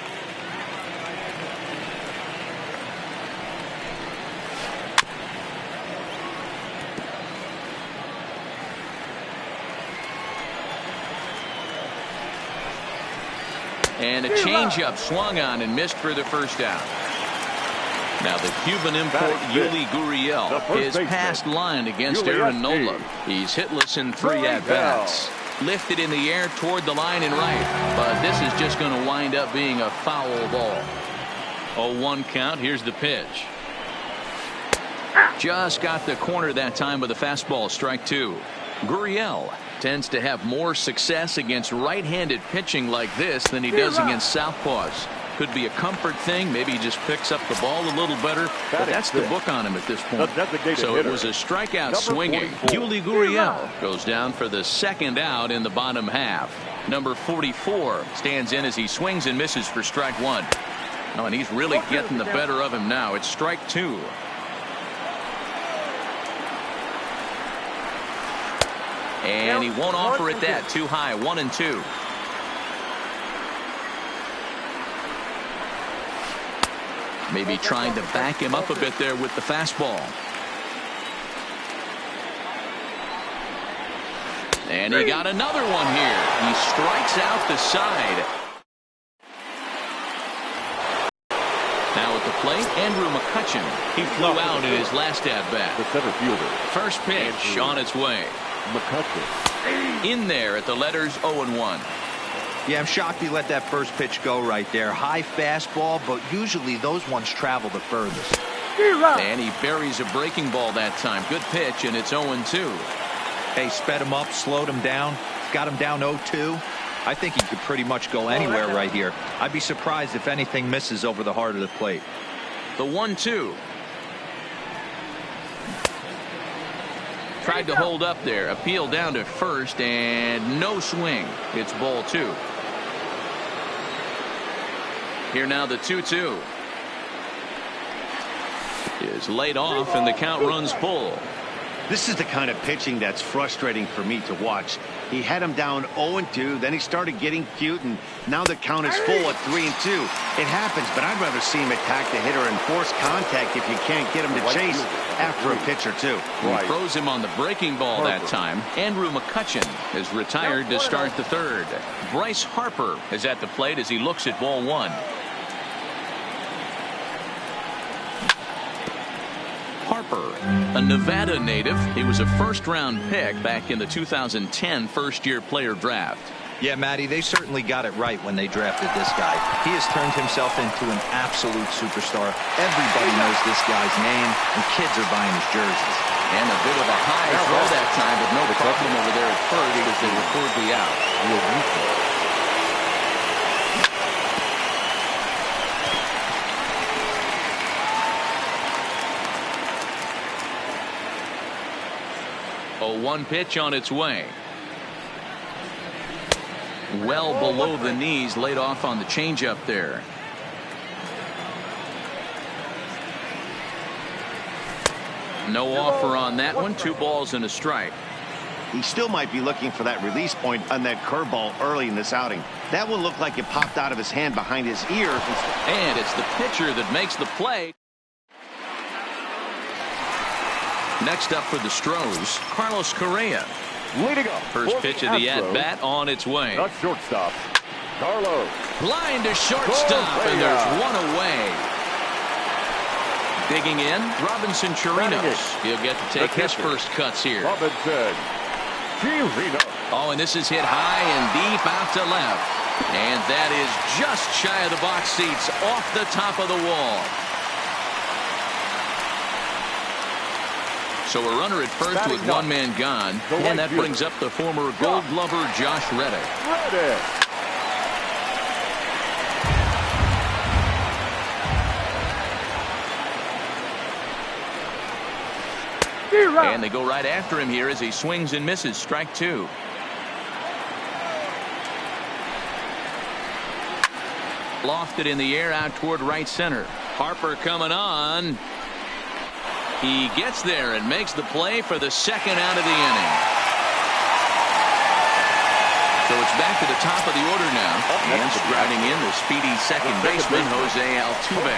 And a changeup swung on and missed for the first out. Now the Cuban import Yuli Gurriel is past line against Aaron Nola. He's hitless in 3 at-bats. Lifted in the air toward the line and right, but this is just going to wind up being a foul ball. 0-1 count. Here's the pitch. Just got the corner that time with a fastball. Strike 2. Gurriel tends to have more success against right-handed pitching like this than he does against southpaws. Could be a comfort thing. Maybe he just picks up the ball a little better. But that's the book on him at this point. So it was a strikeout swinging. Yuli Gurriel goes down for the second out in the bottom half. Number 44 stands in as he swings and misses for strike 1. Oh, and he's really getting the better of him now. It's strike 2. And he won't offer it that. Too high. 1-2. Maybe trying to back him up a bit there with the fastball. And he got another one here. He strikes out the side. Now at the plate, Andrew McCutcheon. He flew out in his last at-bat.
The center fielder.
First pitch on its way.
McCutcheon.
In there at the letters 0-1.
Yeah, I'm shocked he let that first pitch go right there. High fastball, but usually those ones travel the furthest.
And he buries a breaking ball that time. Good pitch, and it's 0-2.
Hey, sped him up, slowed him down, got him down 0-2. I think he could pretty much go anywhere right here. I'd be surprised if anything misses over the heart of the plate.
The 1-2. Tried to hold up there. Appeal down to first, and no swing. It's ball 2. Here now the 2-2. Is laid off, and the count runs full.
This is the kind of pitching that's frustrating for me to watch. He had him down 0-2, then he started getting cute, and now the count is full at 3-2. It happens, but I'd rather see him attack the hitter and force contact if you can't get him to chase after a pitch or two.
He throws him on the breaking ball that time. Andrew McCutcheon is retired to start the third. Bryce Harper is at the plate as he looks at ball 1. Harper, a Nevada native. He was a first-round pick back in the 2010 first-year player draft.
Yeah, Matty, they certainly got it right when they drafted this guy. He has turned himself into an absolute superstar. Everybody knows this guy's name, and kids are buying his jerseys.
And a bit of a high throw that time, but no problem over there at first as they record the out. 0-1 pitch on its way. Well below the knees, laid off on the changeup there. No offer on that one. 2 balls and a strike.
He still might be looking for that release point on that curveball early in this outing. That one looked like it popped out of his hand behind his ear.
And it's the pitcher that makes the play. Next up for the Stros, Carlos Correa.
Leading up.
First pitch of the at-bat on its way.
Not shortstop. Carlos.
Line to shortstop, and there's one away. Digging in, Robinson Chirinos. He'll get to take his first cuts here.
Robinson Chirinos.
Oh, and this is hit high and deep out to left. And that is just shy of the box seats, off the top of the wall. So a runner at first with one man gone, and that brings up the former Gold Glover Josh Reddick. And they go right after him here as he swings and misses. Strike two. Lofted in the air out toward right center. Harper coming on. He gets there and makes the play for the second out of the inning. So it's back to the top of the order now. And striding in the speedy second baseman, Jose Altuve.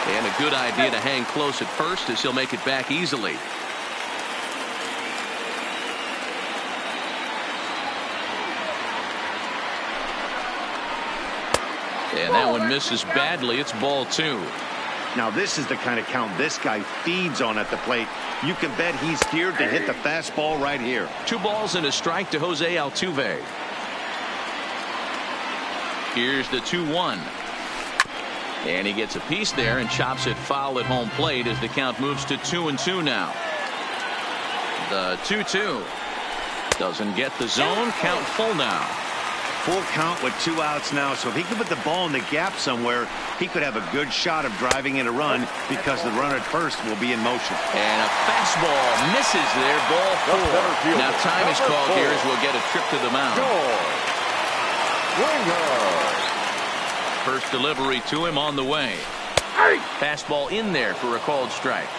And a good idea to hang close at first as he'll make it back easily. And that one misses badly. It's ball two.
Now this is the kind of count this guy feeds on at the plate. You can bet he's geared to hit the fastball right here.
2 balls and a strike to Jose Altuve. Here's the 2-1. And he gets a piece there and chops it foul at home plate as the count moves to 2-2 now. The 2-2 doesn't get the zone. Count full now.
Full count with 2 outs now. So if he could put the ball in the gap somewhere, he could have a good shot of driving in a run because the runner at first will be in motion.
And a fastball misses there. Ball 4. Now time is called here as we'll get a trip to the mound. First delivery to him on the way. Fastball in there for a called strike.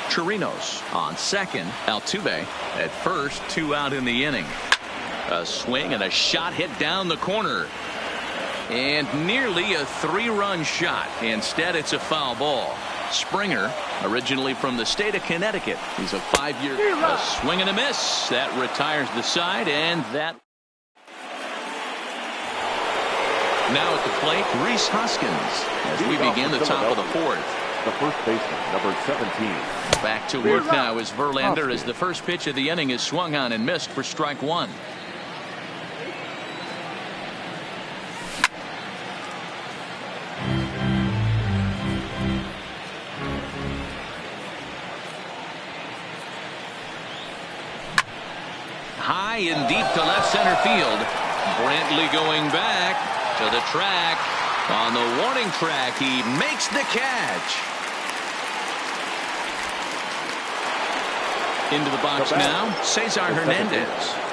Chirinos on second. Altuve at first. 2 out in the inning. A swing and a shot hit down the corner. And nearly a 3-run shot. Instead, it's a foul ball. Springer, originally from the state of Connecticut. He's a 5-year. A swing and a miss. That retires the side, and that. Now at the plate, Rhys Hoskins as we begin the top of the 4th.
The first baseman, number 17.
Back to work now is Verlander as the first pitch of the inning is swung on and missed for strike 1. High and deep to left center field. Brantley going back to the track. On the warning track, he makes the catch. Into the box now, Cesar Hernandez.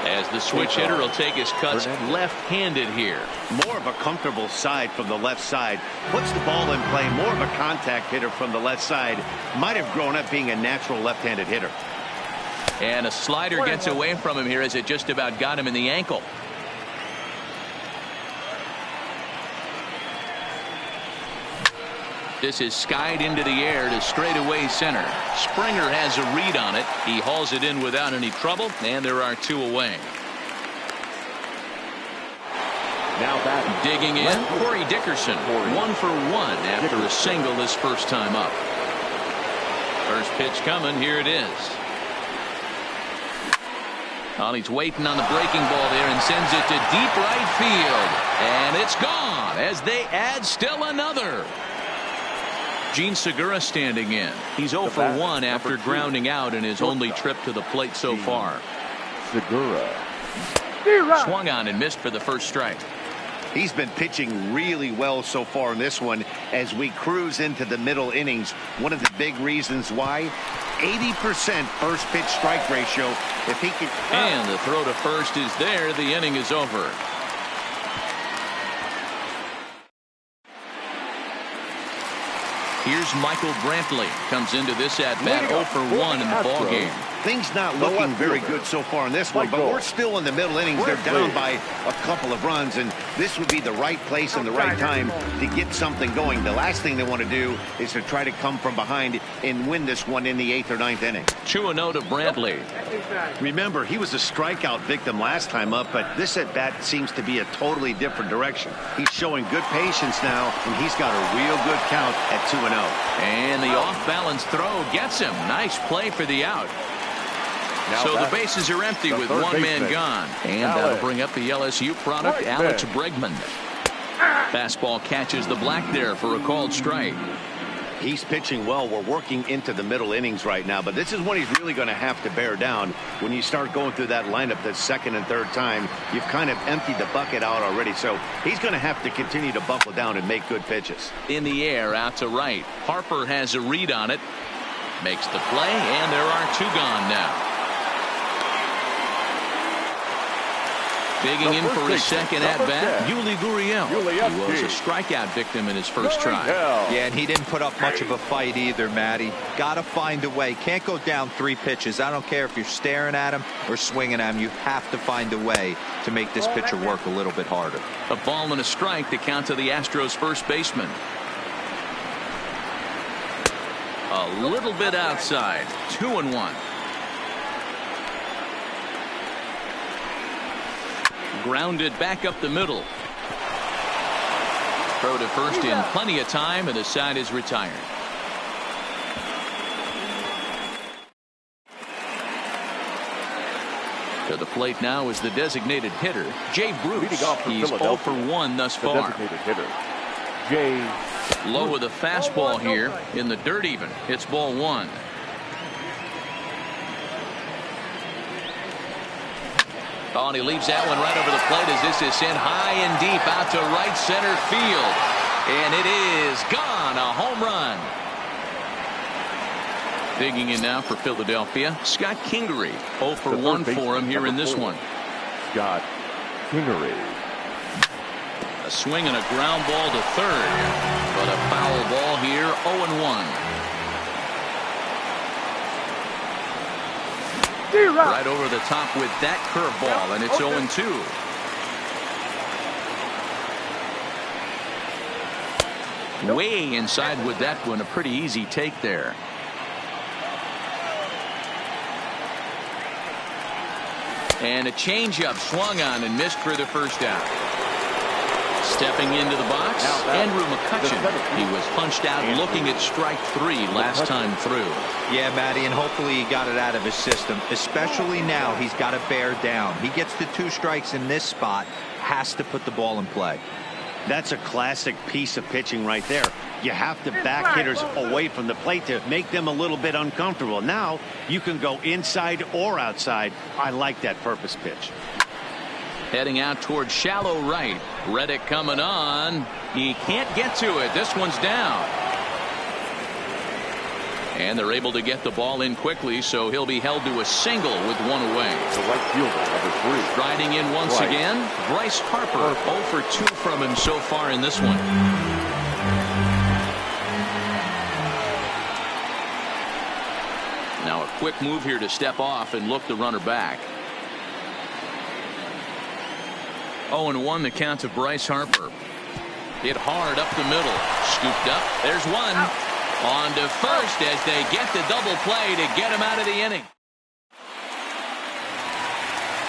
As the switch hitter will take his cuts left-handed here.
More of a comfortable side from the left side. Puts the ball in play. More of a contact hitter from the left side. Might have grown up being a natural left-handed hitter.
And a slider gets away from him here as it just about got him in the ankle. This is skied into the air to straightaway center. Springer has a read on it. He hauls it in without any trouble, and there are 2 away.
Now batting.
Digging in, Corey Dickerson. 1 for 1 after a single this first time up. First pitch coming. Here it is. Well, he's waiting on the breaking ball there and sends it to deep right field. And it's gone as they add still another. Gene Segura standing in. He's 0 for 1 after grounding out in his only trip to the plate so far.
Segura.
Swung on and missed for the first strike.
He's been pitching really well so far in this one as we cruise into the middle innings. One of the big reasons why, 80% first pitch strike ratio. If he could.
And the throw to first is there. The inning is over. Here's Michael Brantley. Comes into this at bat 0 for 1 in the ballgame.
Things not looking very good so far in this one, but we're still in the middle innings. They're down by a couple of runs, and this would be the right place and the right time to get something going. The last thing they want to do is to try to come from behind and win this one in the 8th or 9th inning.
2-0 to Brantley.
Remember, he was a strikeout victim last time up, but this at bat seems to be a totally different direction. He's showing good patience now, and he's got a real good count at 2-0.
And the off-balance throw gets him. Nice play for the out. So the bases are empty with one man gone. And that'll bring up the LSU product, Alex Bregman. Fastball catches the black there for a called strike.
He's pitching well. We're working into the middle innings right now, but this is when he's really going to have to bear down. When you start going through that lineup the second and third time, you've kind of emptied the bucket out already, so he's going to have to continue to buckle down and make good pitches.
In the air, out to right. Harper has a read on it. Makes the play, and there are two gone now. Digging in for his second at-bat, Yuli Gurriel. He was a strikeout victim in his first try.
Yeah, and he didn't put up much of a fight either, Matty. Got to find a way. Can't go down 3 pitches. I don't care if you're staring at him or swinging at him. You have to find a way to make this pitcher work a little bit harder.
A ball and a strike to count to the Astros first baseman. A little bit outside. 2-1. Grounded back up the middle. Throw to first in plenty of time, and the side is retired. To the plate now is the designated hitter, Jay Bruce. He's 0 for 1 thus far. Low with a fastball here in the dirt even. It's ball 1. Oh, and he leaves that one right over the plate as this is sent high and deep out to right center field. And it is gone. A home run. Digging in now for Philadelphia, Scott Kingery. 0 for 1 for him here in this one.
Scott Kingery.
A swing and a ground ball to third. But a foul ball here, 0-1. Right over the top with that curveball, and it's 0-2. Way inside with that one, a pretty easy take there. And a changeup swung on and missed for the first out. Stepping into the box, Andrew McCutchen. He was punched out looking at strike 3 last time through.
Yeah, Matty, and hopefully he got it out of his system. Especially now, he's got to bear down. He gets the 2 strikes in this spot, has to put the ball in play.
That's a classic piece of pitching right there. You have to back hitters away from the plate to make them a little bit uncomfortable. Now you can go inside or outside. I like that purpose pitch.
Heading out towards shallow right. Reddick coming on. He can't get to it. This one's down. And they're able to get the ball in quickly, so he'll be held to a single with 1 away.
The right fielder, number 3.
Striding in once again, Bryce Harper. 0 for 2 from him so far in this one. Now a quick move here to step off and look the runner back. 0-1 the count to Bryce Harper. Hit hard up the middle. Scooped up. There's one. On to first as they get the double play to get him out of the inning.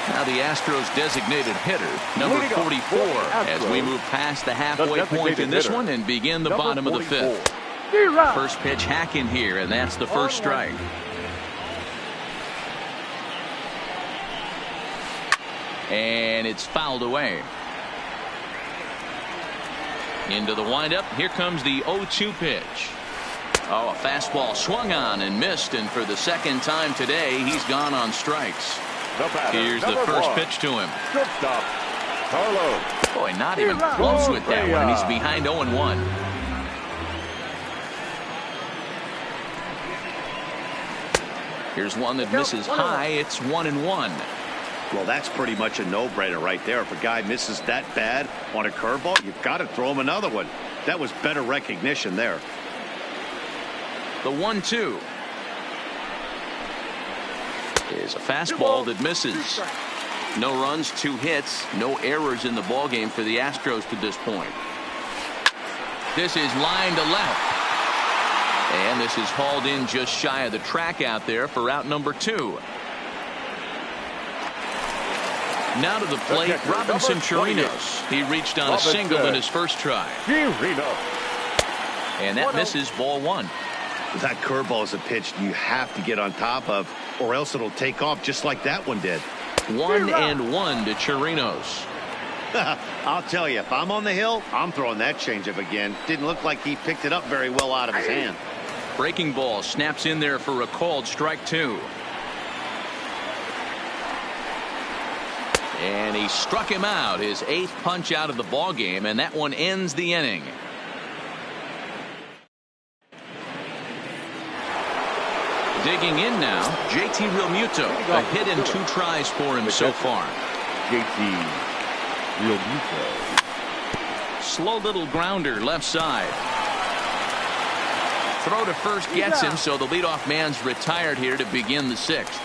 Now the Astros designated hitter, number 44, as we move past the halfway point in this one and begin the bottom of the 5th. First pitch hack in here, and that's the first strike. And it's fouled away. Into the windup. Here comes the 0-2 pitch. Oh, a fastball swung on and missed, and for the second time today, he's gone on strikes. Here's the first pitch to him.
Shortstop, Carlos.
Boy, not even close with that one. He's behind 0-1. Here's one that misses high. It's 1-1.
Well, that's pretty much a no-brainer right there. If a guy misses that bad on a curveball, you've got to throw him another one. That was better recognition there.
The 1-2 is a fastball that misses. No runs, 2 hits, no errors in the ballgame for the Astros to this point. This is line to left. And this is hauled in just shy of the track out there for out number 2. Now to the plate, Robinson Chirinos. He reached on a single in his first try. And that misses ball 1.
That curveball is a pitch you have to get on top of, or else it'll take off just like that one did.
1-1 to Chirinos.
I'll tell you, if I'm on the hill, I'm throwing that changeup again. Didn't look like he picked it up very well out of his hand.
Breaking ball snaps in there for a called strike 2. And he struck him out, his 8th punch out of the ball game, and that one ends the inning. Digging in now, JT Realmuto. A hit and 2 tries for him so far.
JT Realmuto.
Slow little grounder left side. Throw to first gets him, so the leadoff man's retired here to begin the 6th.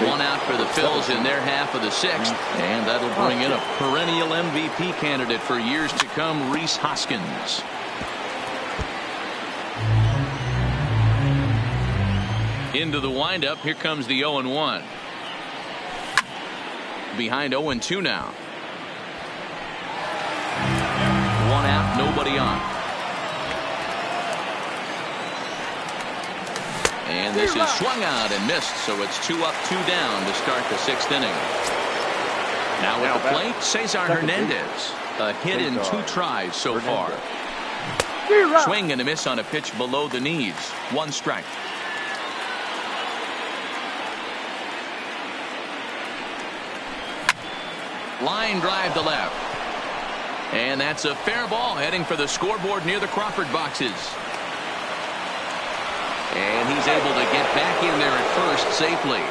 One out for the Phils in their half of the 6th, and that'll bring in a perennial MVP candidate for years to come, Rhys Hoskins. Into the windup, here comes the 0-1. Behind 0-2 now. 1 out, nobody on. And this is swung out and missed, so it's 2 up, 2 down to start the 6th inning. Now at the plate, Cesar Hernandez. A hit in 2 tries so far. Swing and a miss on a pitch below the knees. 1 strike. Line drive to left. And that's a fair ball heading for the scoreboard near the Crawford boxes. And he's able to get back in there at first safely.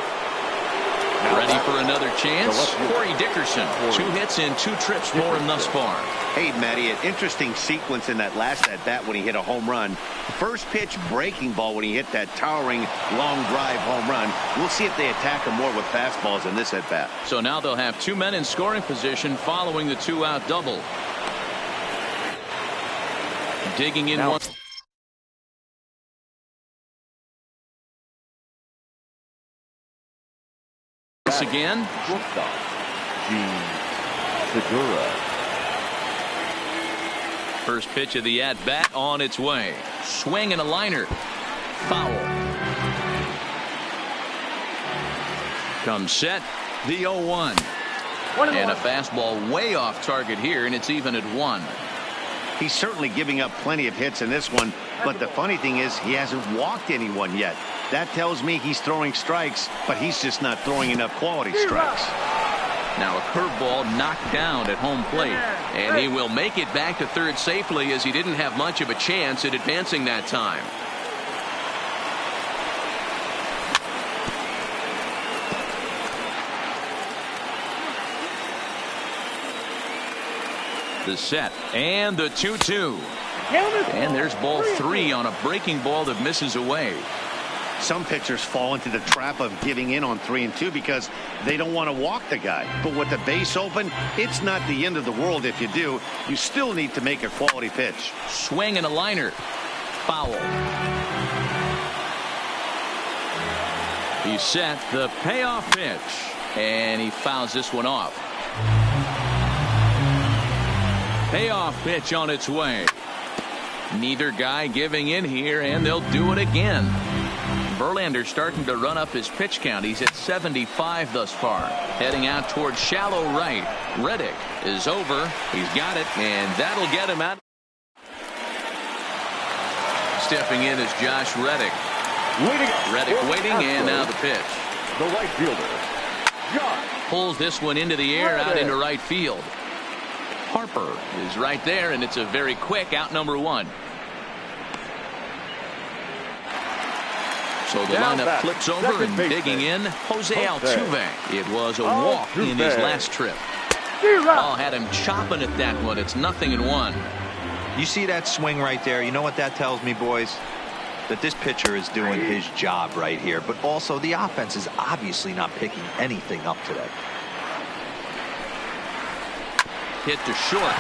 Ready for another chance? Corey Dickerson. 2 hits and 2 trips for him thus far.
Hey, Matty, an interesting sequence in that last at-bat when he hit a home run. First pitch breaking ball when he hit that towering long drive home run. We'll see if they attack him more with fastballs in this at-bat.
So now they'll have 2 men in scoring position following the 2-out double. Digging in one. Again. First pitch of the at-bat on its way. Swing and a liner. Foul. Comes set. The 0-1. And a fastball way off target here, and it's even at 1.
He's certainly giving up plenty of hits in this one, but the funny thing is he hasn't walked anyone yet. That tells me he's throwing strikes, but he's just not throwing enough quality strikes.
Now a curveball knocked down at home plate, and he will make it back to third safely as he didn't have much of a chance at advancing that time. The set and the 2-2. And there's ball 3 on a breaking ball that misses away.
Some pitchers fall into the trap of giving in on 3 and 2 because they don't want to walk the guy. But with the base open, it's not the end of the world if you do. You still need to make a quality pitch.
Swing and a liner. Foul. He set the payoff pitch, and he fouls this one off. Payoff pitch on its way. Neither guy giving in here, and they'll do it again. Verlander starting to run up his pitch count. He's at 75 thus far. Heading out towards shallow right. Reddick is over. He's got it, and that'll get him out. Stepping in is Josh Reddick. Reddick waiting, and now the pitch.
The right fielder, Josh.
Pulls this one into the air out into right field. Harper is right there, and it's a very quick out number 1. So the lineup flips over, and digging in, Jose Altuve. It was a walk in his last trip. Oh, had him chopping at that one. It's 0-1.
You see that swing right there? You know what that tells me, boys? That this pitcher is doing his job right here. But also, the offense is obviously not picking anything up today.
Hit to short.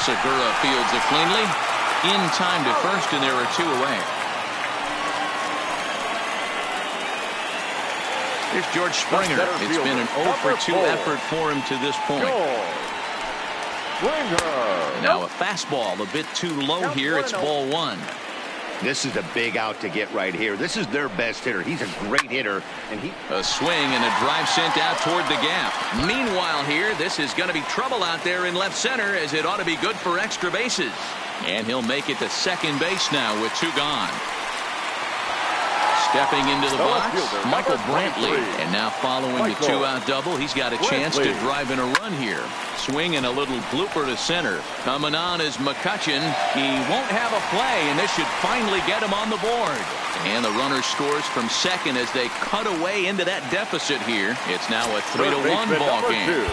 Segura fields it cleanly. In time to first, and there are 2 away. Here's George Springer. It's been an 0-for-2 effort for him to this point. Now a fastball a bit too low here. It's ball 1.
This is a big out to get right here. This is their best hitter. He's a great hitter. And
a swing and a drive sent out toward the gap. Meanwhile here, this is going to be trouble out there in left center, as it ought to be good for extra bases. And he'll make it to second base now with 2 gone. Stepping into the box, Michael Brantley. And now following the 2-out double, he's got a chance to drive in a run here. Swing and a little blooper to center. Coming on is McCutchen. He won't have a play, and this should finally get him on the board. And the runner scores from second as they cut away into that deficit here. It's now a 3-1 ball game.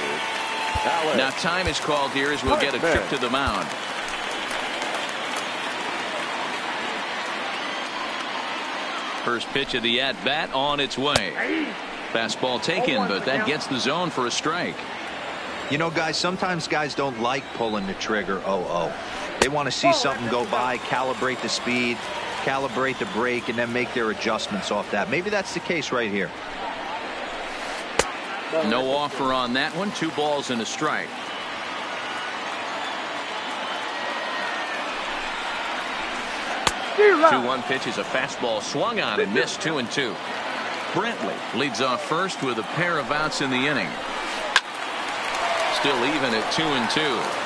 Now time is called here as we'll get a trip to the mound. First pitch of the at-bat on its way. Fastball taken, but that gets the zone for a strike.
You know, guys, sometimes guys don't like pulling the trigger 0-0. They want to see something go by, calibrate the speed, calibrate the brake, and then make their adjustments off that. Maybe that's the case right here.
No offer on that one. 2 balls and a strike. The 2-1 pitch is a fastball swung on and missed. 2-2. Brantley leads off first with a pair of outs in the inning. Still even at 2-2.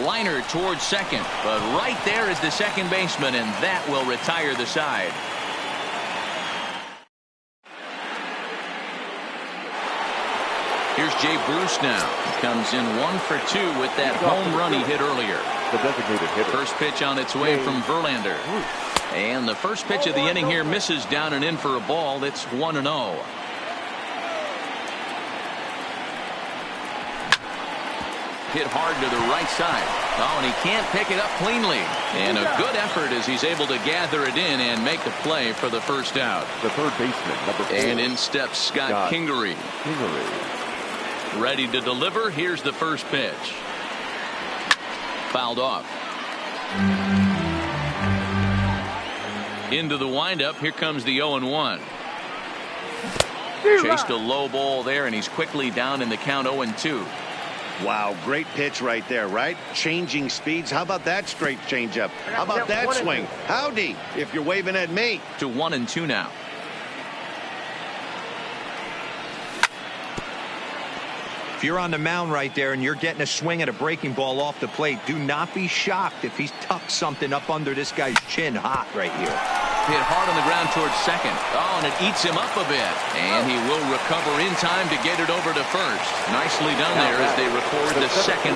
Liner towards second, but right there is the second baseman, and that will retire the side. Here's Jay Bruce now. He comes in 1 for 2 with that home run he hit earlier.
The designated hitter.
First pitch on its way from Verlander. And the first pitch of the inning here misses down and in for a ball. It's 1-0. Hit hard to the right side. Oh, and he can't pick it up cleanly. And a good effort as he's able to gather it in and make the play for the first out.
The third baseman, number 4.
And in steps Scott Kingery. Ready to deliver. Here's the first pitch. Fouled off. Into the windup. Here comes the 0-1. Chased a low ball there, and he's quickly down in the count 0-2.
Wow, great pitch right there, right? Changing speeds. How about that straight changeup? How about that swing? Howdy, if you're waving at me.
To 1-2 now.
If you're on the mound right there and you're getting a swing at a breaking ball off the plate, do not be shocked if he's tucked something up under this guy's chin hot right here.
Hit hard on the ground towards second. Oh, and it eats him up a bit. And he will recover in time to get it over to first. Nicely done there as they record the second.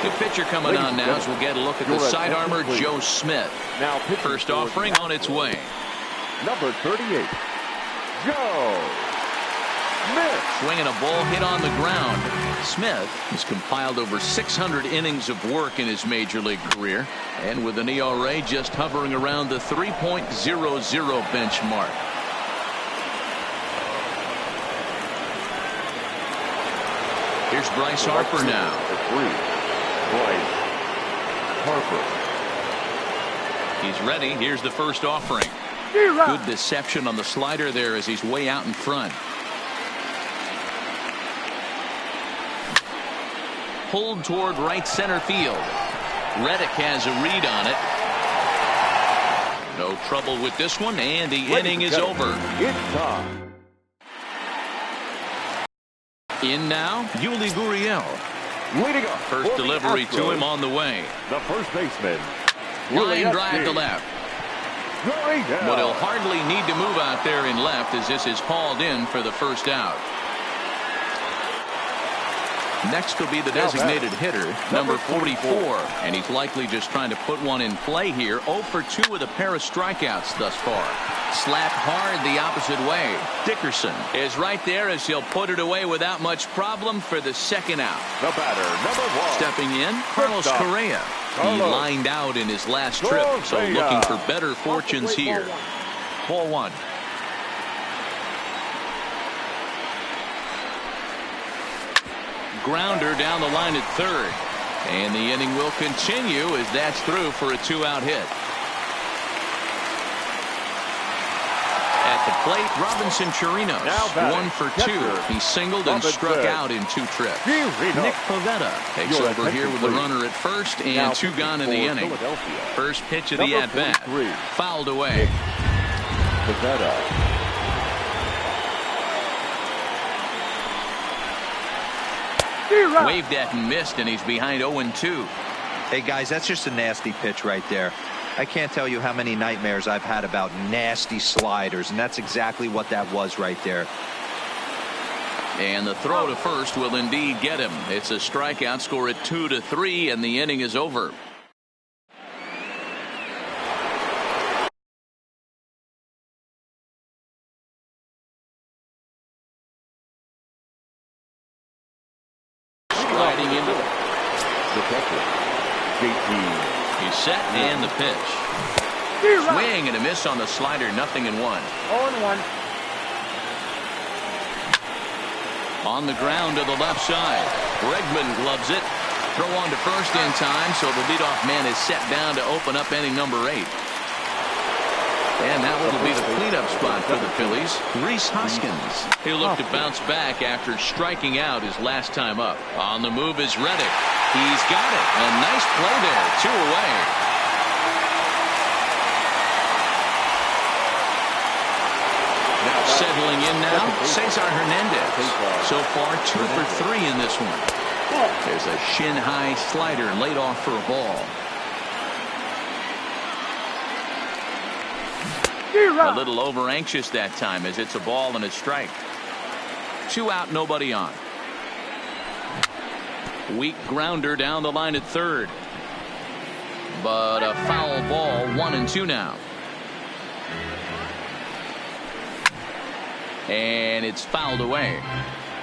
The pitcher coming on now as we'll get a look at the side armor, Joe Smith. First offering on its way.
Number 38, Joe Smith.
Swinging a ball hit on the ground. Smith has compiled over 600 innings of work in his major league career, and with an ERA just hovering around the 3.00 benchmark. Here's Bryce Harper now.
Bryce Harper.
He's ready. Here's the first offering. Good deception on the slider there as he's way out in front. Pulled toward right center field. Reddick has a read on it. No trouble with this one, and the inning is over.
It's time.
In now, Yuli Gurriel.
Leading up.
First delivery to him on the way.
The first baseman.
Line drive to left. But he'll hardly need to move out there in left as this is hauled in for the first out. Next will be the designated hitter, number 44. And he's likely just trying to put one in play here. 0 for 2 with a pair of strikeouts thus far. Slapped hard the opposite way. Dickerson is right there as he'll put it away without much problem for the second out.
The batter, number 1.
Stepping in, Carlos Correa. He lined out in his last trip, so looking for better fortunes here. Ball 1. grounder down the line at third. And the inning will continue as that's through for a 2-out hit. At the plate, Robinson Chirinos, 1 for 2. He singled and struck out in 2 trips. Nick Pivetta takes over here with a runner at first and 2 gone in the inning. First pitch of the at-bat, fouled away.
Pivetta.
Waved at and missed, and he's behind 0-2.
Hey, guys, that's just a nasty pitch right there. I can't tell you how many nightmares I've had about nasty sliders, and that's exactly what that was right there.
And the throw to first will indeed get him. It's a strikeout, score at 2-3, and the inning is over. Sliding into
The catcher, JT.
He's set and the pitch. Swing and a miss on the slider, 0-1.
0-1.
On the ground to the left side. Bregman gloves it. Throw on to first in time, so the leadoff man is set down to open up inning number 8. And that will be the cleanup spot for the Phillies. Rhys Hoskins. He'll look to bounce back after striking out his last time up. On the move is Reddick. He's got it. A nice play there. 2 away. Settling in now, Cesar Hernandez. So far, 2 for 3 in this one. There's a shin-high slider laid off for a ball. A little over-anxious that time as it's a ball and a strike. 2 out, nobody on. Weak grounder down the line at third. But a foul ball, 1-2 now. And it's fouled away.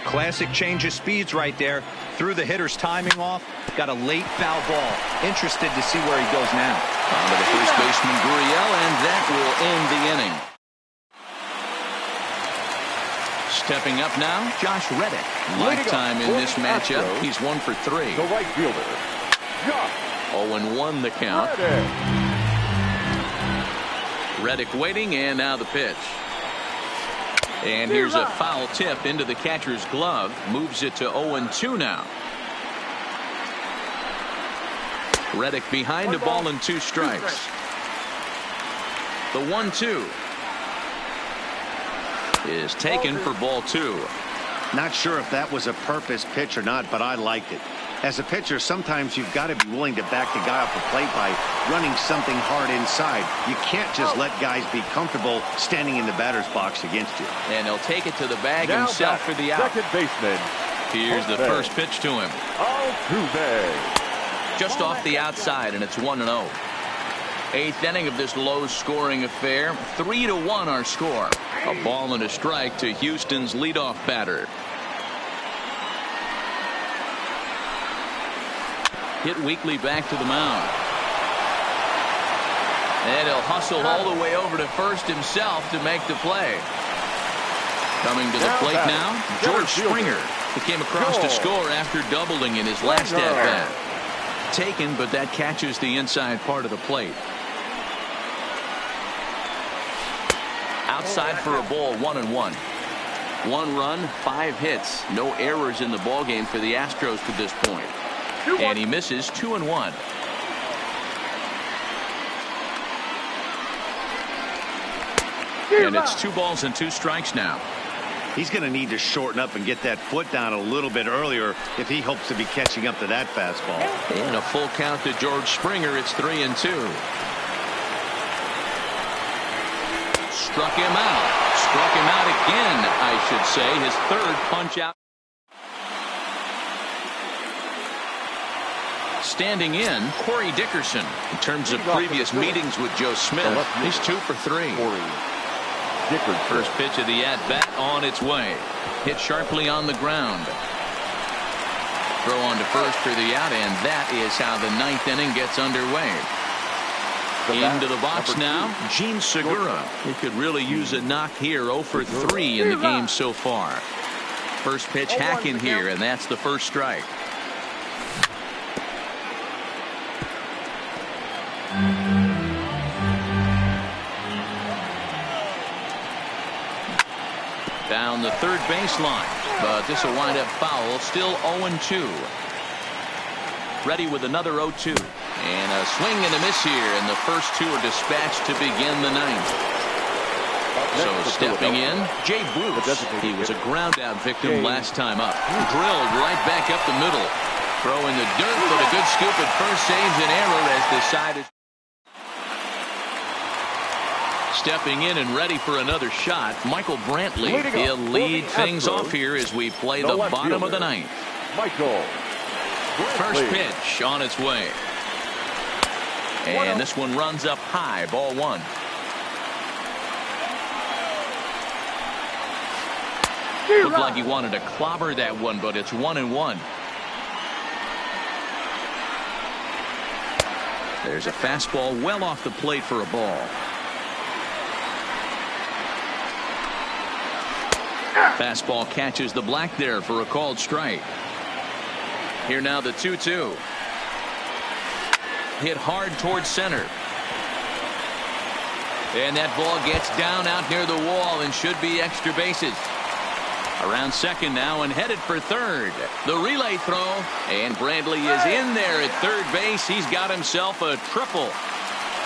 Classic change of speeds right there. Threw the hitter's timing off. Got a late foul ball. Interested to see where he goes now.
On to the first baseman, Gurriel, and that will end the inning. Stepping up now, Josh Reddick. Lifetime in this matchup. He's 1 for 3.
The right fielder, Josh
0-1 the count. Reddick waiting, and now the pitch. And here's a foul tip into the catcher's glove. Moves it to 0-2 now. Reddick behind a ball and 2 strikes. The 1-2 is taken for ball 2.
Not sure if that was a purpose pitch or not, but I liked it. As a pitcher, sometimes you've got to be willing to back the guy off the plate by running something hard inside. You can't just let guys be comfortable standing in the batter's box against you.
And he'll take it to the bag himself for the out.
Second baseman.
Here's the first pitch to him.
Altuve.
Just off the outside, and it's 1-0. 8th inning of this low-scoring affair. 3-1 our score. A ball and a strike to Houston's leadoff batter. Hit weakly back to the mound. And he'll hustle all the way over to first himself to make the play. Coming to the plate now, George Springer. He came across to score after doubling in his last at-bat. Taken, but that catches the inside part of the plate. Outside for a ball, 1-1. 1 run, 5 hits. No errors in the ballgame for the Astros to this point. And he misses 2-1. And it's 2 balls and 2 strikes now.
He's going to need to shorten up and get that foot down a little bit earlier if he hopes to be catching up to that fastball.
And a full count to George Springer. It's 3-2. Struck him out. Struck him out again, I should say. His 3rd punch out. Standing in, Corey Dickerson. In terms of previous meetings with Joe Smith, he's 2 for 3. First pitch of the at-bat on its way. Hit sharply on the ground. Throw on to first for the out, and that is how the 9th inning gets underway. Into the box now, Gene Segura. He could really use a knock here. 0 for 3 in the game so far. First pitch hacking here, and that's the first strike. Down the third baseline, but this will wind up foul. Still 0-2. Ready with another 0-2. And a swing and a miss here, and the first two are dispatched to begin the ninth. So stepping in, Jay Bruce. He was a ground out victim last time up. Drilled right back up the middle. Throw in the dirt, but a good scoop at first saves an error as the side is stepping in and ready for another shot. Michael Brantley. He'll lead things off here as we play the bottom of the ninth.
Michael.
First pitch on its way. And this one runs up high. Ball one. Looked like he wanted to clobber that one, but it's 1-1. There's a fastball well off the plate for a ball. Fastball catches the black there for a called strike. Here now the 2-2. Hit hard towards center. And that ball gets down out near the wall and should be extra bases. Around second now and headed for third. The relay throw, and Brantley is in there at third base. He's got himself a triple.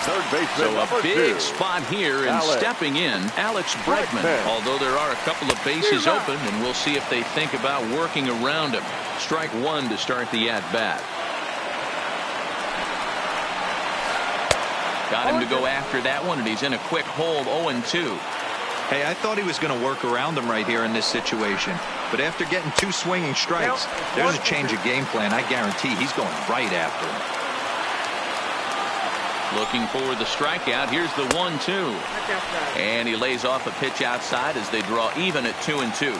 Third baseman,
so a big spot here, and stepping in, Alex Bregman. Although there are a couple of bases open, and we'll see if they think about working around him. Strike one to start the at-bat. Got him to go after that one, and he's in a quick hold, 0-2.
Hey, I thought he was going to work around him right here in this situation. But after getting two swinging strikes, there's a change of game plan. I guarantee he's going right after him.
Looking for the strikeout. Here's the 1-2. And he lays off a pitch outside as they draw even at 2-2.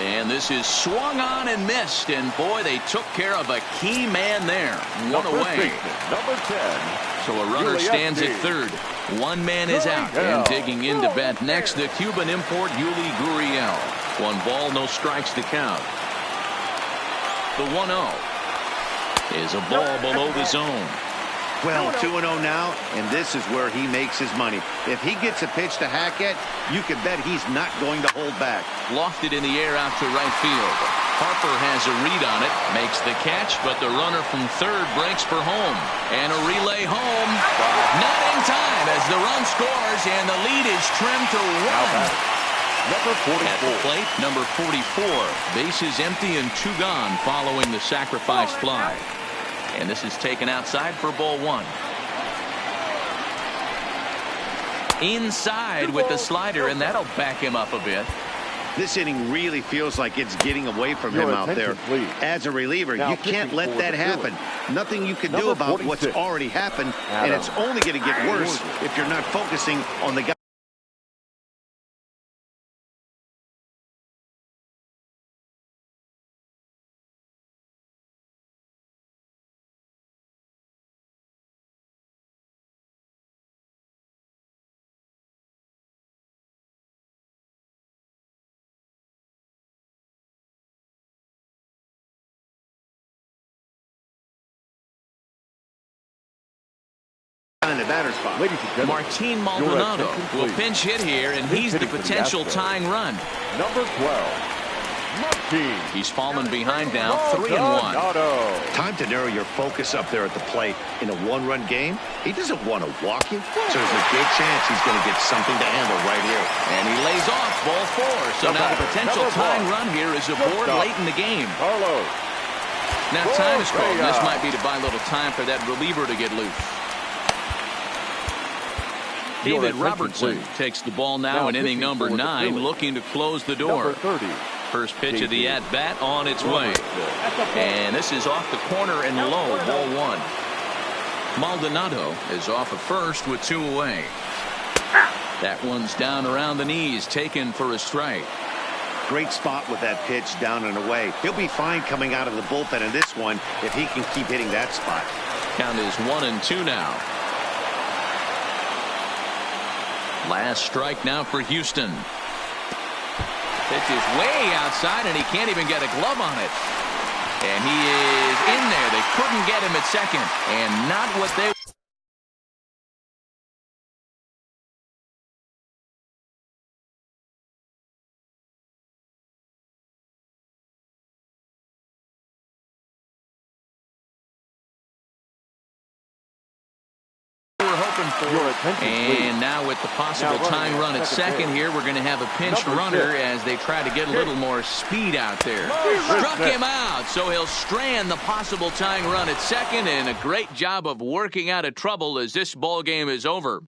And this is swung on and missed. And boy, they took care of a key man there. One away.
Number 10.
So a runner stands at third. One man is out, and digging in to bat next, the Cuban import Yuli Gurriel. One ball, no strikes to count. The 1-0 is a ball below the zone.
Well, 2-0 now, and this is where he makes his money. If he gets a pitch to hack at, you can bet he's not going to hold back.
Lofted in the air out to right field. Harper has a read on it, makes the catch, but the runner from third breaks for home. And a relay home, but not in time as the run scores, and the lead is trimmed to 1.
Number 44.
At the plate, number 44. Bases empty and two gone following the sacrifice fly. And this is taken outside for ball one. Inside with the slider, and that'll back him up a bit.
This inning really feels like it's getting away from him out there. As a reliever, you can't let that happen. Nothing you can do about what's already happened, and it's only going to get worse if you're not focusing on the guy. In the batter's spot.
Martin Maldonado will pinch hit here, and he's the potential tying run.
Number 12. Martin.
He's fallen behind now, 3-1.
Time to narrow your focus up there at the plate. In a one-run game, he doesn't want to walk you, so there's a good chance he's going to get something to handle right here.
And he lays off ball 4. So now the potential tying run here is aboard late in the game. Now time is called, and this might be to buy a little time for that reliever to get loose. David Robertson takes the ball now in inning number 9, looking to close the door. First pitch of the at-bat on its way. And this is off the corner and low, ball 1. Maldonado is off at first with 2 away. That one's down around the knees, taken for a strike.
Great spot with that pitch down and away. He'll be fine coming out of the bullpen in this one if he can keep hitting that spot.
Count is 1-2 now. Last strike now for Houston. Pitch is way outside, and he can't even get a glove on it. And he is in there. They couldn't get him at second. And not what they... And now with the possible tying run at second here, we're going to have a pinch runner as they try to get a little more speed out there. Struck him out, so he'll strand the possible tying run at second, and a great job of working out of trouble as this ball game is over.